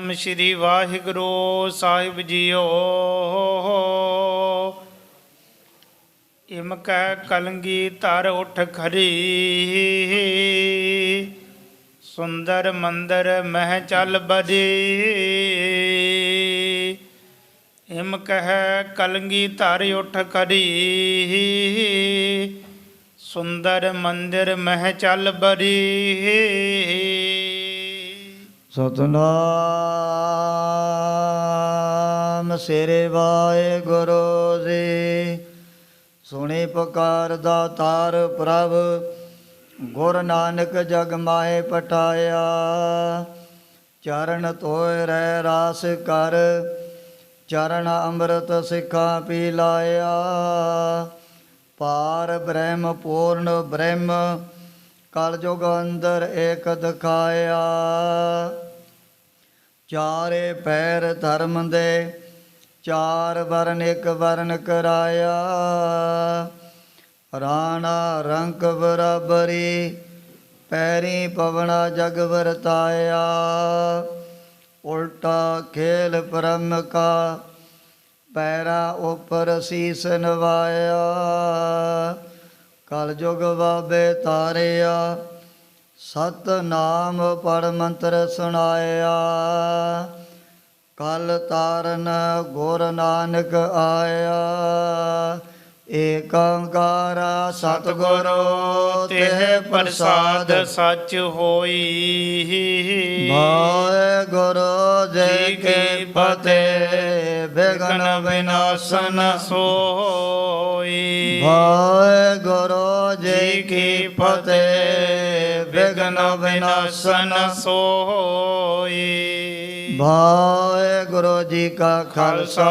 ਸਤਿਨਾਮ ਸ਼੍ਰੀ ਵਾਹਿਗੁਰੂ ਸਾਹਿਬ JIO. ਇਮ ਕਹਿ ਕਲੰਗੀ ਧਰ ਉਠ ਖਰੀ, ਸੁੰਦਰ ਮੰਦਰ ਮਹਿ ਚੱਲ ਬਰੀ। ਇਮ ਕਹਿ ਕਲੰਗੀ ਧਰ ਉਠ ਖਰੀ, ਸੁੰਦਰ ਮੰਦਰ ਮਹਿ ਚੱਲ ਬਰੀ। ਸਤਿਨਾਮ ਸ੍ਰੀ ਵਾਹਿਗੁਰੂ ਜੀ। ਸੁਣੀ ਪੁਕਾਰ ਦਾਤਾਰ ਪ੍ਰਭ, ਗੁਰ ਨਾਨਕ ਜਗ ਮਾਹਿ ਪਠਾਇਆ। ਚਰਨ ਧੋਇ ਰਹਿ ਰਾਸ ਕਰ, ਚਰਨ ਅੰਮ੍ਰਿਤ ਸਿੱਖਾਂ ਪੀ ਲਾਇਆ। ਪਾਰ ਬ੍ਰਹਮ ਪੂਰਨ ਬ੍ਰਹਮ, ਕਲ ਜੁਗ ਅੰਦਰ ਏਕ ਦਿਖਾਇਆ। ਚਾਰੇ ਪੈਰ ਧਰਮ ਦੇ, ਚਾਰ ਵਰਨ ਇੱਕ ਵਰਨ ਕਰਾਇਆ। ਰਾਣਾ ਰੰਕ ਬਰਾਬਰੀ, ਪੈਰੀ ਪਵਣਾ ਜਗ ਵਰਤਾਇਆ। ਉਲਟਾ ਖੇਲ ਬ੍ਰਹਮ ਕਾ, ਪੈਰਾਂ ਉੱਪਰ ਸੀਸ ਨਵਾਇਆ। ਕਲ ਜੁਗ ਬਾਬੇ ਤਾਰਿਆ, ਸਤਿਨਾਮ ਪੜ ਮੰਤਰ ਸੁਣਾਇਆ। ਕਲ ਤਾਰਨ ਗੁਰ ਨਾਨਕ ਆਇਆ। ਏਕ ਓੰਕਾਰ ਸਤਿਗੁਰੂ ਤਿਹ ਪ੍ਰਸਾਦ ਸੱਚ ਹੋਈ। ਵਾਹਿਗੁਰੂ ਜੀ ਕੀ ਫਤਿਹ। ਵਿਘਨ ਵਿਨਾਸ਼ਨ ਸੋਈ। ਵਾਹਿਗੁਰੂ ਜੀ ਕੀ ਫਤਿਹ। ਵਿਘਨ ਵਿਨਾਸ਼ਨ ਸੋਈ। ਵਾਹਿਗੁਰੂ ਜੀ ਕਾ ਖਾਲਸਾ,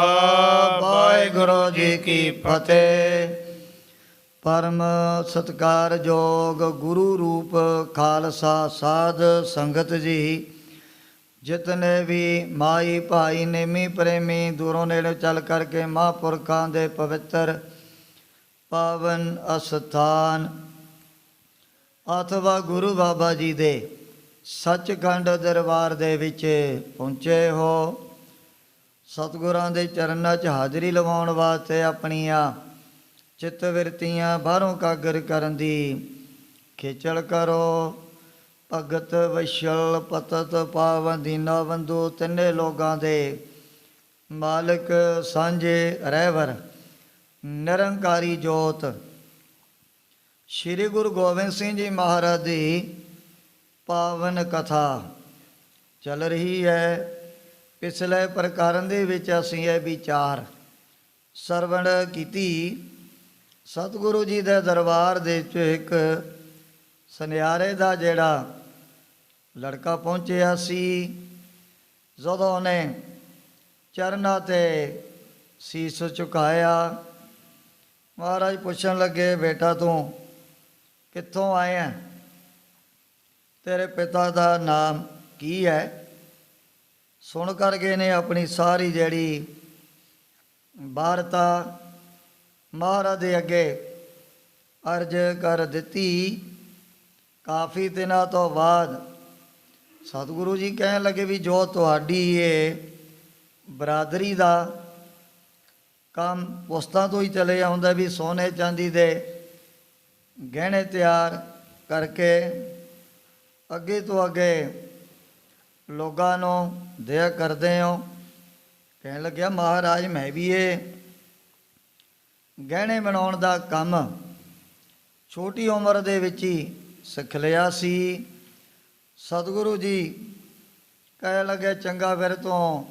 ਵਾਹਿਗੁਰੂ ਜੀ ਕੀ ਫਤਿਹ। ਪਰਮ ਸਤਿਕਾਰਯੋਗ ਗੁਰੂ ਰੂਪ ਖਾਲਸਾ ਸਾਧ ਸੰਗਤ ਜੀ, ਜਿਤਨੇ ਵੀ ਮਾਈ ਭਾਈ ਨੇਮੀ ਪ੍ਰੇਮੀ ਦੂਰੋਂ ਨੇੜੇ ਚੱਲ ਕਰਕੇ ਮਹਾਂਪੁਰਖਾਂ ਦੇ ਪਵਿੱਤਰ ਪਾਵਨ ਅਸਥਾਨ ਅਥਵਾ ਗੁਰੂ ਬਾਬਾ ਜੀ ਦੇ ਸੱਚਖੰਡ ਦਰਬਾਰ ਦੇ ਵਿੱਚ ਪਹੁੰਚੇ ਹੋ, ਸਤਿਗੁਰਾਂ ਦੇ ਚਰਨਾਂ 'ਚ ਹਾਜ਼ਰੀ ਲਵਾਉਣ ਵਾਸਤੇ ਆਪਣੀਆਂ ਚਿੱਤ ਵਿਰਤੀਆਂ ਬਾਹਰੋਂ ਕਾਗਰ ਕਰਨ ਦੀ ਖੇਚਲ ਕਰੋ। ਭਗਤ ਵਸ਼ਲ ਪਤਤ ਪਾਵਨ ਦੀਨਾ ਬੰਧੂ, ਤਿੰਨੇ ਲੋਕਾਂ ਦੇ ਮਾਲਕ ਸਾਂਝੇ ਰਹਿਵਰ ਨਿਰੰਕਾਰੀ ਜੋਤ ਸ਼੍ਰੀ ਗੁਰੂ ਗੋਬਿੰਦ ਸਿੰਘ ਜੀ ਮਹਾਰਾਜ ਦੀ ਪਾਵਨ ਕਥਾ ਚੱਲ ਰਹੀ ਹੈ। ਪਿਛਲੇ ਪ੍ਰਕਰਨ ਦੇ ਵਿੱਚ ਅਸੀਂ ਇਹ ਵਿਚਾਰ ਸਰਵਣ ਕੀਤੀ। ਸਤਿਗੁਰੂ ਜੀ ਦੇ ਦਰਬਾਰ ਦੇ ਵਿੱਚ ਇੱਕ ਸੁਨਿਆਰੇ ਦਾ ਜਿਹੜਾ ਲੜਕਾ ਪਹੁੰਚਿਆ ਸੀ, ਜਦੋਂ ਉਹਨੇ ਚਰਨਾਂ 'ਤੇ ਸੀਸ ਝੁਕਾਇਆ, ਮਹਾਰਾਜ ਪੁੱਛਣ ਲੱਗੇ, ਬੇਟਾ ਤੂੰ ਕਿੱਥੋਂ ਆਇਆ? ਤੇਰੇ ਪਿਤਾ ਦਾ ਨਾਮ ਕੀ ਹੈ? ਸੁਣ ਕਰਕੇ ਨੇ ਆਪਣੀ ਸਾਰੀ ਜਿਹੜੀ ਵਾਰਤਾ ਮਹਾਰਾਜ ਦੇ ਅੱਗੇ ਅਰਜ਼ ਕਰ ਦਿੱਤੀ। ਕਾਫੀ ਦਿਨਾਂ ਤੋਂ ਬਾਅਦ ਸਤਿਗੁਰੂ ਜੀ ਕਹਿਣ ਲੱਗੇ ਵੀ ਜੋ ਤੁਹਾਡੀ ਇਹ ਬਰਾਦਰੀ ਦਾ ਕੰਮ ਪੁਸਤਾਂ ਤੋਂ ਹੀ ਚਲੇ ਆਉਂਦਾ, ਵੀ ਸੋਨੇ ਚਾਂਦੀ ਦੇ ਗਹਿਣੇ ਤਿਆਰ ਕਰਕੇ ਅੱਗੇ ਤੋਂ ਅੱਗੇ ਲੋਕਾਂ ਨੂੰ ਦਿਆ ਕਰਦੇ ਹੋ। ਕਹਿਣ ਲੱਗਿਆ, ਮਹਾਰਾਜ ਮੈਂ ਵੀ ਇਹ ਗਹਿਣੇ ਬਣਾਉਣ ਦਾ ਕੰਮ ਛੋਟੀ ਉਮਰ ਦੇ ਵਿੱਚ ਹੀ ਸਿੱਖ ਲਿਆ ਸੀ। ਸਤਿਗੁਰੂ ਜੀ ਕਹਿਣ ਲੱਗੇ, ਚੰਗਾ ਫਿਰ ਤੋਂ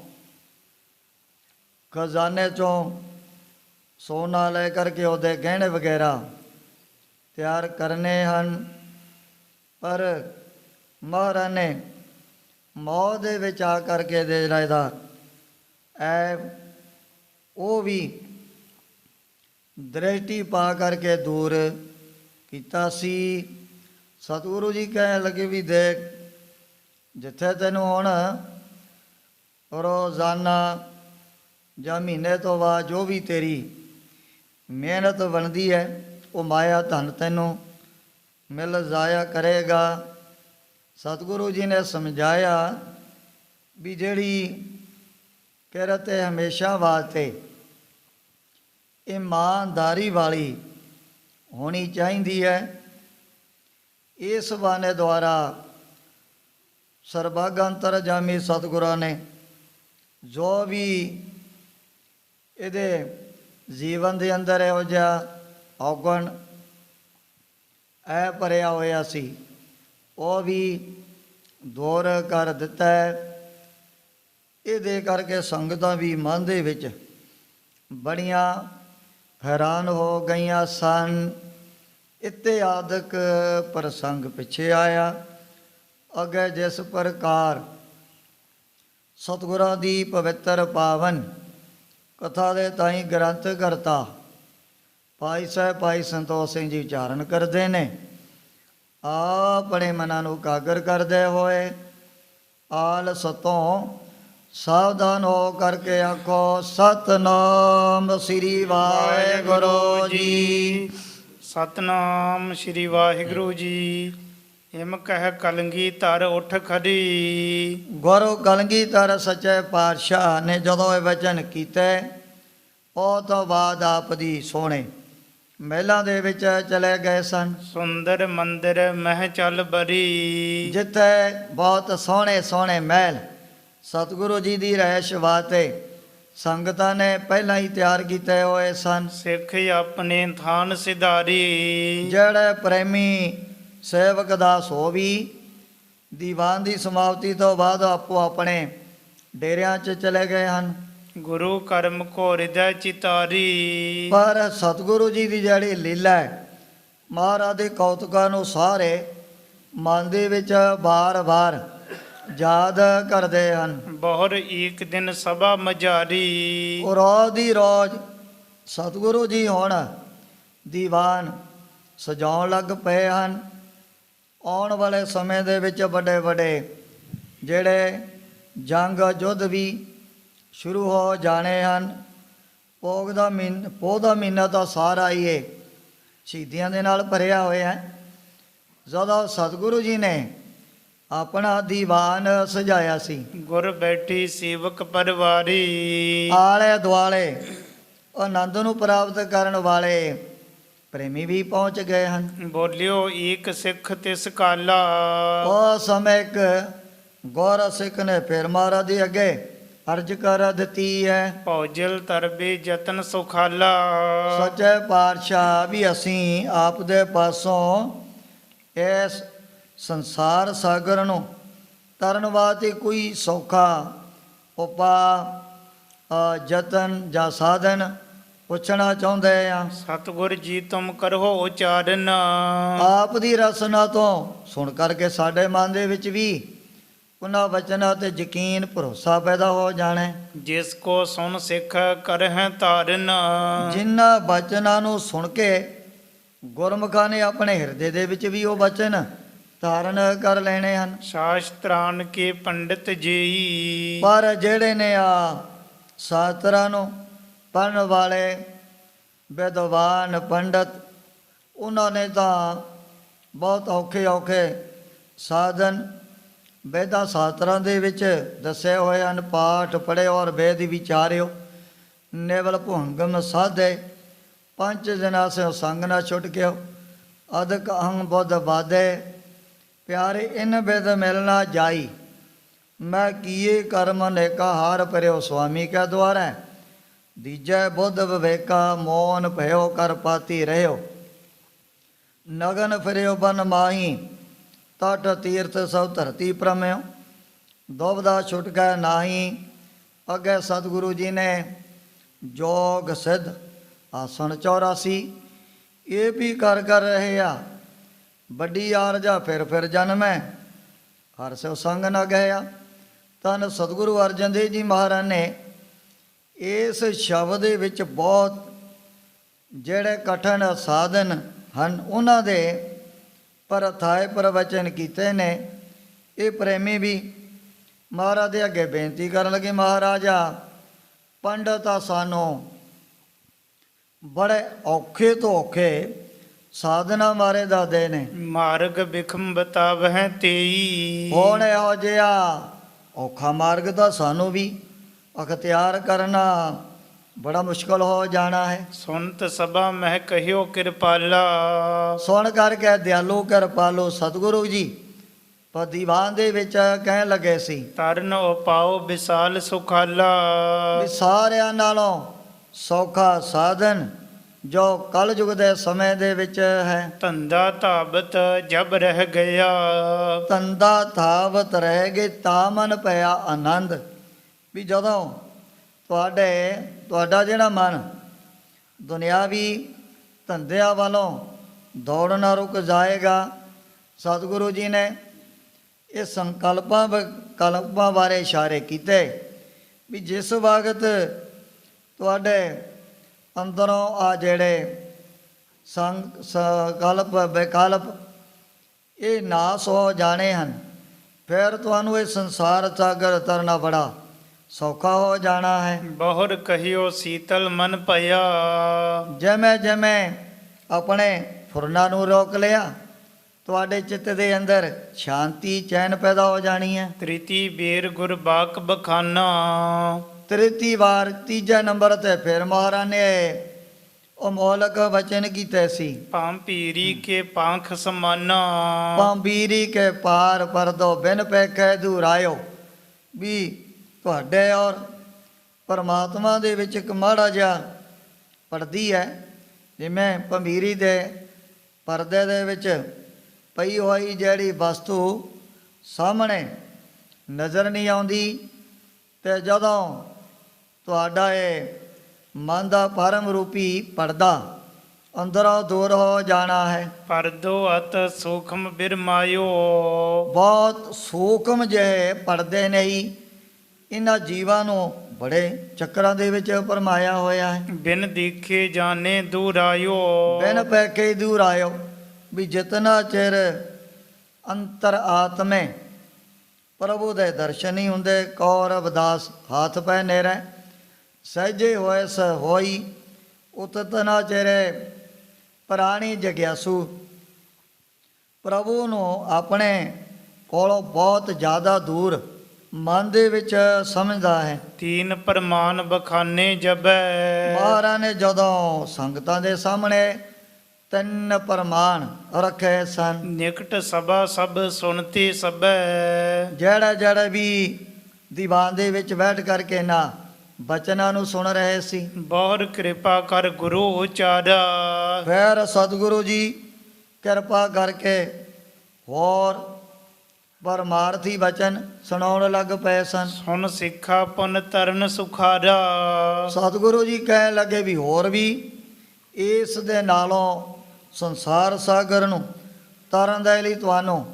ਖਜ਼ਾਨੇ 'ਚੋਂ ਸੋਨਾ ਲੈ ਕਰਕੇ ਉਹਦੇ ਗਹਿਣੇ ਵਗੈਰਾ ਤਿਆਰ ਕਰਨੇ ਹਨ। ਪਰ ਮਹਾਰਾਜ ਨੇ ਮੌਤ ਦੇ ਵਿੱਚ ਆ ਕਰਕੇ ਦੇ ਜਿਹੜਾ ਇਹਦਾ ਉਹ ਵੀ ਦ੍ਰਿਸ਼ਟੀ ਪਾ ਕਰਕੇ ਦੂਰ ਕੀਤਾ ਸੀ। ਸਤਿਗੁਰੂ ਜੀ ਕਹਿਣ ਲੱਗੇ ਵੀ ਦੇਖ, ਜਿੱਥੇ ਤੈਨੂੰ ਹੁਣ ਰੋਜ਼ਾਨਾ ਜਾਂ ਮਹੀਨੇ ਤੋਂ ਬਾਅਦ ਜੋ ਵੀ ਤੇਰੀ ਮਿਹਨਤ ਬਣਦੀ ਹੈ, ਉਹ ਮਾਇਆ ਧਨ ਤੈਨੂੰ ਮਿਲ ਜਾਇਆ ਕਰੇਗਾ। ਸਤਿਗੁਰੂ ਜੀ ਨੇ ਸਮਝਾਇਆ ਵੀ ਜਿਹੜੀ ਕਿਰਤ ਹੈ ਹਮੇਸ਼ਾ ਵਾਸਤੇ ਇਮਾਨਦਾਰੀ ਵਾਲੀ ਹੋਣੀ ਚਾਹੀਦੀ ਹੈ। ਇਸ ਬਾਣੇ ਦੁਆਰਾ ਸਰਬੱਗੰਤਰਜਾਮੀ ਸਤਿਗੁਰਾਂ ਨੇ ਜੋ ਵੀ ਇਹਦੇ ਜੀਵਨ ਦੇ ਅੰਦਰ ਇਹੋ ਜਿਹਾ ਔਗਣ ਭਰਿਆ ਹੋਇਆ ਸੀ ਉਹ ਵੀ ਦੂਰ ਕਰ ਦਿੱਤਾ ਹੈ। ਇਹਦੇ ਕਰਕੇ ਸੰਗਤਾਂ ਵੀ ਮਨ ਦੇ ਵਿੱਚ ਬੜੀਆਂ ਹੈਰਾਨ ਹੋ ਗਈਆਂ ਸਨ। ਇਤਿਆਦਿਕ ਪ੍ਰਸੰਗ ਪਿੱਛੇ ਆਇਆ। ਅੱਗੇ ਜਿਸ ਪ੍ਰਕਾਰ ਸਤਿਗੁਰਾਂ ਦੀ ਪਵਿੱਤਰ ਪਾਵਨ ਕਥਾ ਦੇ ਤਾਈਂ ਗ੍ਰੰਥ ਕਰਤਾ ਭਾਈ ਸਾਹਿਬ ਭਾਈ ਸੰਤੋਖ ਸਿੰਘ ਜੀ ਉਚਾਰਨ ਕਰਦੇ ਨੇ। ਆਪਣੇ ਮਨਾਂ ਨੂੰ ਕਾਗਰ ਕਰਦੇ ਹੋਏ ਆਲਸ ਤੋਂ ਸਾਵਧਾਨ ਹੋ ਕਰਕੇ ਆਖੋ ਸਤਨਾਮ ਸ੍ਰੀ ਵਾਹਿਗੁਰੂ ਜੀ। ਸਤਨਾਮ ਸ੍ਰੀ ਵਾਹਿਗੁਰੂ ਜੀ। ਹਿਮ ਕਹਿ ਕਲਗੀ ਧਰ ਉਠ ਖੜੀ। ਗੁਰੂ ਕਲਗੀਧਰ ਸੱਚੇ ਪਾਤਸ਼ਾਹ ਨੇ ਜਦੋਂ ਇਹ ਵਚਨ ਕੀਤੇ ਉਹ ਤੋਂ ਬਾਅਦ ਆਪ ਦੀ ਸੋਹਣੇ ਮਹਿਲਾਂ ਦੇ ਵਿੱਚ ਚਲੇ ਗਏ ਸਨ। ਸੁੰਦਰ ਮੰਦਰ ਮਹਿ ਚੱਲ ਬਰੀ। ਜਿੱਥੇ ਬਹੁਤ ਸੋਹਣੇ ਸੋਹਣੇ ਮਹਿਲ ਸਤਿਗੁਰੂ ਜੀ ਦੀ ਰਹਿਸ਼ ਵਾਸਤੇ ਸੰਗਤਾਂ ਨੇ ਪਹਿਲਾਂ ਹੀ ਤਿਆਰ ਕੀਤੇ ਹੋਏ ਸਨ। ਸਿੱਖ ਆਪਣੇ ਥਾਨ ਸਿਧਾਰੀ। ਜਿਹੜੇ ਪ੍ਰੇਮੀ ਸੇਵਕ ਦਾਸ ਹੋ ਵੀ ਦੀਵਾਨ ਦੀ ਸਮਾਪਤੀ ਤੋਂ ਬਾਅਦ ਆਪੋ ਆਪਣੇ ਡੇਰਿਆਂ 'ਚ ਚਲੇ ਗਏ ਹਨ। ਗੁਰੂ ਕਰਮ ਕੋ ਹਿਰਦੈ ਚਿਤਾਰੀ। ਪਰ ਸਤਿਗੁਰੂ ਜੀ ਦੀ ਜਿਹੜੀ ਲੀਲਾ ਹੈ ਮਹਾਰਾਜ ਦੇ ਕੌਤਕਾਂ ਨੂੰ ਸਾਰੇ ਮਨ ਦੇ ਵਿੱਚ ਬਾਰ-ਬਾਰ ਯਾਦ ਕਰਦੇ ਹਨ। ਬਹੁਰ ਏਕ ਦਿਨ ਸਭਾ ਮਝਾਰੀ। ਉਹ ਰੋਜ਼ ਦੀ ਰੋਜ਼ ਸਤਿਗੁਰੂ ਜੀ ਹੁਣ ਦੀਵਾਨ ਸਜਾਉਣ ਲੱਗ ਪਏ ਹਨ। ਆਉਣ ਵਾਲੇ ਸਮੇਂ ਦੇ ਵਿੱਚ ਵੱਡੇ ਵੱਡੇ ਜਿਹੜੇ ਜੰਗ ਯੁੱਧ ਵੀ ਸ਼ੁਰੂ ਹੋ ਜਾਣੇ ਹਨ। ਪੋਹ ਦਾ ਮਹੀਨਾ ਤਾਂ ਸਾਰਾ ਹੀ ਇਹ ਸ਼ਹੀਦੀਆਂ ਦੇ ਨਾਲ ਭਰਿਆ ਹੋਇਆ ਹੈ। ਜਦੋਂ ਸਤਿਗੁਰੂ ਜੀ ਨੇ ਆਪਣਾ ਦੀਵਾਨ ਸਜਾਇਆ ਸੀ ਗੁਰ ਬੈਠੀ ਸੇਵਕ ਪਰਵਾਰੀ। ਆਲੇ ਦੁਆਲੇ ਆਨੰਦ ਨੂੰ ਪ੍ਰਾਪਤ ਕਰਨ ਵਾਲੇ ਪ੍ਰੇਮੀ ਵੀ ਪਹੁੰਚ ਗਏ ਹਨ। ਬੋਲਿਓ ਏਕ ਸਿੱਖ ਤਿਸ ਕਾਲਾ। ਉਹ ਸਮੇਂ ਇੱਕ ਗੌਰ ਸਿੱਖ ਨੇ ਫਿਰ ਮਹਾਰਾਜ ਦੇ ਅੱਗੇ ਅਰਜ ਕਰ ਦਿੱਤੀ ਹੈ। ਭੌਜਲ ਤਰਬੇ ਯਤਨ ਸੁਖਾਲਾ। ਸੱਚੇ ਪਾਤਸ਼ਾਹ ਵੀ ਅਸੀਂ ਆਪ ਦੇ ਪਾਸੋਂ ਇਸ ਸੰਸਾਰ ਸਾਗਰ ਨੂੰ ਤਰਨ ਵਾਸਤੇ ਕੋਈ ਸੌਖਾ ਉਪਾਅ ਯਤਨ ਜਾਂ ਸਾਧਨ ਪੁੱਛਣਾ ਚਾਹੁੰਦੇ ਆ। ਸਤਿਗੁਰ ਜੀ ਤੁਮ ਕਰੋ ਉਚਾਰਨ। ਆਪ ਦੀ ਰਸਨਾ ਤੋਂ ਸੁਣ ਕਰਕੇ ਸਾਡੇ ਮਨ ਦੇ ਵਿੱਚ ਵੀ ਉਹਨਾਂ ਵਚਨਾਂ ਤੇ ਯਕੀਨ ਭਰੋਸਾ ਪੈਦਾ ਹੋ ਜਾਣਾ। ਜਿਸ ਕੋ ਸੁਨ ਸਿੱਖ ਕਰਹਿ ਧਾਰਨ। ਜਿਨ੍ਹਾਂ ਵਚਨਾਂ ਨੂੰ ਸੁਣ ਕੇ ਗੁਰਮੁਖਾਂ ਨੇ ਆਪਣੇ ਹਿਰਦੇ ਦੇ ਵਿੱਚ ਵੀ ਉਹ ਵਚਨ ਧਾਰਨ ਕਰ ਲੈਣੇ ਹਨ। ਸ਼ਾਸਤਰਾਨ ਕੇ ਪੰਡਿਤ ਜੀਈ। ਪਰ ਜਿਹੜੇ ਨੇ ਆ ਸ਼ਾਸਤਰਾਂ ਨੂੰ ਪੜ੍ਹਨ ਵਾਲੇ ਵਿਦਵਾਨ ਪੰਡਤ ਉਹਨਾਂ ਨੇ ਤਾਂ ਬਹੁਤ ਔਖੇ ਸਾਧਨ ਵੇਦਾਂ ਸ਼ਾਸਤਰਾਂ ਦੇ ਵਿੱਚ ਦੱਸੇ ਹੋਏ ਹਨ। ਪਾਠ ਪੜ੍ਹੇ ਔਰ ਵੇਦ ਵਿਚਾਰਿਓ ਨਿਵਲ ਭੁੰਗਮ ਸਾਧੇ ਪੰਜ ਜਨਾ ਸੇ ਸੰਗ ਨਾ ਛੁੱਟ ਗਿਓ ਅਦਕ ਅਹੰ ਬੁੱਧ ਬਾਧੇ ਪਿਆਰੇ ਇਨ ਬਿਦ ਮਿਲਣਾ ਜਾਈ ਮੈਂ ਕੀਏ ਕਰਮ ਨੇਕਾ ਹਾਰ ਭਰਿਓ ਸੁਆਮੀ ਕਾ ਦੁਆਰਾ ਦੀਜੈ ਬੁੱਧ ਵਿਵੇਕਾ ਮੋਨ ਭਇਓ ਕਰ ਪਾਤੀ ਰਹਿਓ ਨਗਨ ਫਿਰਿਓ ਬਨ ਮਾਹੀ ਤਟ ਤੀਰਥ ਸਭ ਧਰਤੀ ਪ੍ਰਮਿਓ ਦੁਬਦਾ ਛੁਟ ਗਏ ਨਾਹੀ। ਅੱਗੇ ਸਤਿਗੁਰੂ ਜੀ ਨੇ ਜੋਗ ਸਿੱਧ ਆਸਣ 84 ਇਹ ਵੀ ਕਰ ਰਹੇ ਆ। ਵੱਡੀ ਆਰਜਾ ਫਿਰ ਜਨਮੈ ਹਰ ਸਿਉ ਸੰਗ ਨ ਗਿਆ। ਤਨ ਸਤਿਗੁਰੂ ਅਰਜਨ ਦੇਵ ਜੀ ਮਹਾਰਾਜ ਨੇ ਇਸ ਸ਼ਬਦ ਦੇ ਵਿੱਚ ਬਹੁਤ ਜਿਹੜੇ ਕਠਿਨ ਸਾਧਨ ਹਨ ਉਹਨਾਂ ਦੇ ਪਰਥਾਏ ਪ੍ਰਵਚਨ ਕੀਤੇ ਨੇ। ਇਹ ਪ੍ਰੇਮੀ ਵੀ ਮਹਾਰਾਜ ਦੇ ਅੱਗੇ ਬੇਨਤੀ ਕਰਨ ਲੱਗੇ ਮਹਾਰਾਜਾ ਪੰਡਤ ਸਾਨੂੰ ਬੜੇ ਔਖੇ ਤੋਂ ਔਖੇ ਸਾਧਨਾ ਮਾਰੇ ਦੱਸਦੇ ਨੇ। ਮਾਰਗ ਬਿਖਮ ਬਤਾਵਹਿ ਤੇਈ। ਹੁਣ ਇਹੋ ਜਿਹਾ ਔਖਾ ਮਾਰਗ ਤਾਂ ਸਾਨੂੰ ਵੀ ਅਖਤਿਆਰ ਕਰਨਾ ਬੜਾ ਮੁਸ਼ਕਲ ਹੋ ਜਾਣਾ ਹੈ। ਸੁਨਤ ਸਭਾ ਮਹਿ ਕਹਿਓ ਕਿਰਪਾਲਾ। ਸੁਣ ਕਰਕੇ ਦਿਆਲੂ ਕਿਰਪਾਲੂ ਸਤਿਗੁਰੂ ਜੀ ਪਰ ਦੀਵਾਨ ਦੇ ਵਿੱਚ ਕਹਿਣ ਲੱਗੇ ਸੀ ਤਰਨ ਉਪਾਓ ਵਿਸਾਲ ਸੁਖਾਲਾ। ਵੀ ਸਾਰਿਆਂ ਨਾਲੋਂ ਸੌਖਾ ਸਾਧਨ ਜੋ ਕਲਯੁਗ ਦੇ ਸਮੇਂ ਦੇ ਵਿੱਚ ਹੈ। ਧੰਦਾ ਧਾਵਤ ਜਬ ਰਹਿ ਗਿਆ। ਤੰਦਾ ਥਾਵਤ ਰਹਿ ਗਏ ਤਾਂ ਮਨ ਪਿਆ ਆਨੰਦ। ਵੀ ਜਦੋਂ ਤੁਹਾਡਾ ਜਿਹੜਾ ਮਨ ਦੁਨਿਆਵੀ ਧੰਦਿਆਂ ਵੱਲੋਂ ਦੌੜਨਾ ਰੁਕ ਜਾਏਗਾ। ਸਤਿਗੁਰੂ ਜੀ ਨੇ ਇਹ ਕਲਪਾਂ ਬਾਰੇ ਇਸ਼ਾਰੇ ਕੀਤੇ ਵੀ ਜਿਸ ਵਕਤ ਤੁਹਾਡੇ ਅੰਦਰੋਂ ਆ ਜਿਹੜੇ ਸੰਕਲਪ ਵਿਕਲਪ ਇਹ ਨਾਸ ਹੋ ਜਾਣੇ ਹਨ, ਫਿਰ ਤੁਹਾਨੂੰ ਇਹ ਸੰਸਾਰ ਸਾਗਰ ਤਰਨਾ ਬੜਾ ਸੌਖਾ ਹੋ ਜਾਣਾ ਹੈ। ਬਹੁਰ ਕਹਿਓ ਸੀਤਲ ਮਨ ਭਇਆ। ਜਿਵੇਂ ਜਿਵੇਂ ਆਪਣੇ ਫੁਰਨਾਂ ਨੂੰ ਰੋਕ ਲਿਆ ਤੁਹਾਡੇ ਚਿੱਤ ਦੇ ਅੰਦਰ ਸ਼ਾਂਤੀ ਚੈਨ ਪੈਦਾ ਹੋ ਜਾਣੀ ਹੈ। ਤ੍ਰਿਤੀ ਬੇਰ ਗੁਰਬਾਕ ਬਖਾਨਾ। ਤ੍ਰਿਤੀ ਵਾਰ ਤੀਜਾ ਨੰਬਰ ਤੇ ਫਿਰ ਮਹਾਰਾਜ ਨੇ ਉਹ ਮੌਲਕ ਵਚਨ ਕੀਤੇ ਸੀ ਭਾਂਪੀਰੀ ਕੇ ਪਾਂਖ ਸਮਾਨਾ। ਪੰਬੀਰੀ ਕੇ ਪਾਰ ਪਰਦੋ ਬਿਨ ਪੈਖੇ ਦੂਰ ਆਇਓ। ਵੀ ਤੁਹਾਡੇ ਔਰ ਪਰਮਾਤਮਾ ਦੇ ਵਿੱਚ ਇੱਕ ਮਾੜਾ ਜਿਹਾ ਪੜਦੀ ਹੈ, ਜਿਵੇਂ ਪੰਬੀਰੀ ਦੇ ਪਰਦੇ ਦੇ ਵਿੱਚ ਪਈ ਹੋਈ ਜਿਹੜੀ ਵਸਤੂ ਸਾਹਮਣੇ ਨਜ਼ਰ ਨਹੀਂ ਆਉਂਦੀ, ਤੇ ਜਦੋਂ ਤੁਹਾਡਾ ਇਹ ਮਨ ਦਾ ਪਰਮ ਰੂਪੀ ਪਰਦਾ ਅੰਦਰੋਂ ਦੂਰ ਹੋ ਜਾਣਾ ਹੈ। ਪਰਦੋ ਅਤ ਸੂਖਮ ਬਿਰਮਾਇਓ। ਬਹੁਤ ਸੂਖਮ ਜਿਹੇ ਪਰਦੇ ਨਹੀਂ, ਇਹਨਾਂ ਜੀਵਾਂ ਨੂੰ ਬੜੇ ਚੱਕਰਾਂ ਦੇ ਵਿੱਚ ਪਰਮਾਇਆ ਹੋਇਆ ਹੈ। ਬਿਨ ਦੀਖੇ ਜਾਣੇ ਦੂਰ ਆਇਓ। ਬਿਨ ਪੈਕੇ ਦੂਰ ਆਇਓ। ਵੀ ਜਿਤਨਾ ਚਿਰ ਅੰਤਰ ਆਤਮੇ ਪ੍ਰਭੂ ਦੇ ਦਰਸ਼ਨ ਨਹੀਂ ਹੁੰਦੇ, ਕੌਰ ਅਬਦਾਸ ਹੱਥ ਪੈ ਨੇਰੇ ਸਹਿਜੇ ਹੋਏ ਸ ਹੋਈ ਉਤਤਨਾ ਚਿਰੇ ਪ੍ਰਾਣੀ ਜਗਿਆਸੂ। ਪ੍ਰਭੂ ਨੂੰ ਆਪਣੇ ਕੋਲੋਂ ਬਹੁਤ ਜ਼ਿਆਦਾ ਦੂਰ ਮਨ ਦੇ ਵਿੱਚ ਸਮਝਦਾ ਹੈ। ਤੀਨ ਪ੍ਰਮਾਨ ਬਖਾਨੇ ਜਬੈ। ਮਹਾਰਾਜ ਨੇ ਜਦੋਂ ਸੰਗਤਾਂ ਦੇ ਸਾਹਮਣੇ ਤਿੰਨ ਪ੍ਰਮਾਣ ਰੱਖੇ ਸਨ। ਨਿਕਟ ਸਭਾ ਸਭ ਸੁਣਤੀ ਸਭੈ। ਜਿਹੜੇ ਵੀ ਦੀਵਾਨ ਦੇ ਵਿੱਚ ਬੈਠ ਕਰਕੇ ਨਾ ਬਚਨਾਂ ਨੂੰ ਸੁਣ ਰਹੇ ਸੀ। ਬਹੁਰ ਕਿਰਪਾ ਕਰ ਗੁਰੂ ਉਚਾਰਾ। ਫਿਰ ਸਤਿਗੁਰੂ ਜੀ ਕਿਰਪਾ ਕਰਕੇ ਹੋਰ ਪਰਮਾਰਥੀ ਬਚਨ ਸੁਣਾਉਣ ਲੱਗ ਪਏ ਸਨ। ਸੁਣ ਸਿੱਖਾ ਪੁਨ ਤਰਨ ਸੁਖਾਰਾ। ਸਤਿਗੁਰੂ ਜੀ ਕਹਿਣ ਲੱਗੇ ਵੀ ਹੋਰ ਵੀ ਇਸ ਦੇ ਨਾਲੋਂ ਸੰਸਾਰ ਸਾਗਰ ਨੂੰ ਤਰਨ ਦੇ ਲਈ ਤੁਹਾਨੂੰ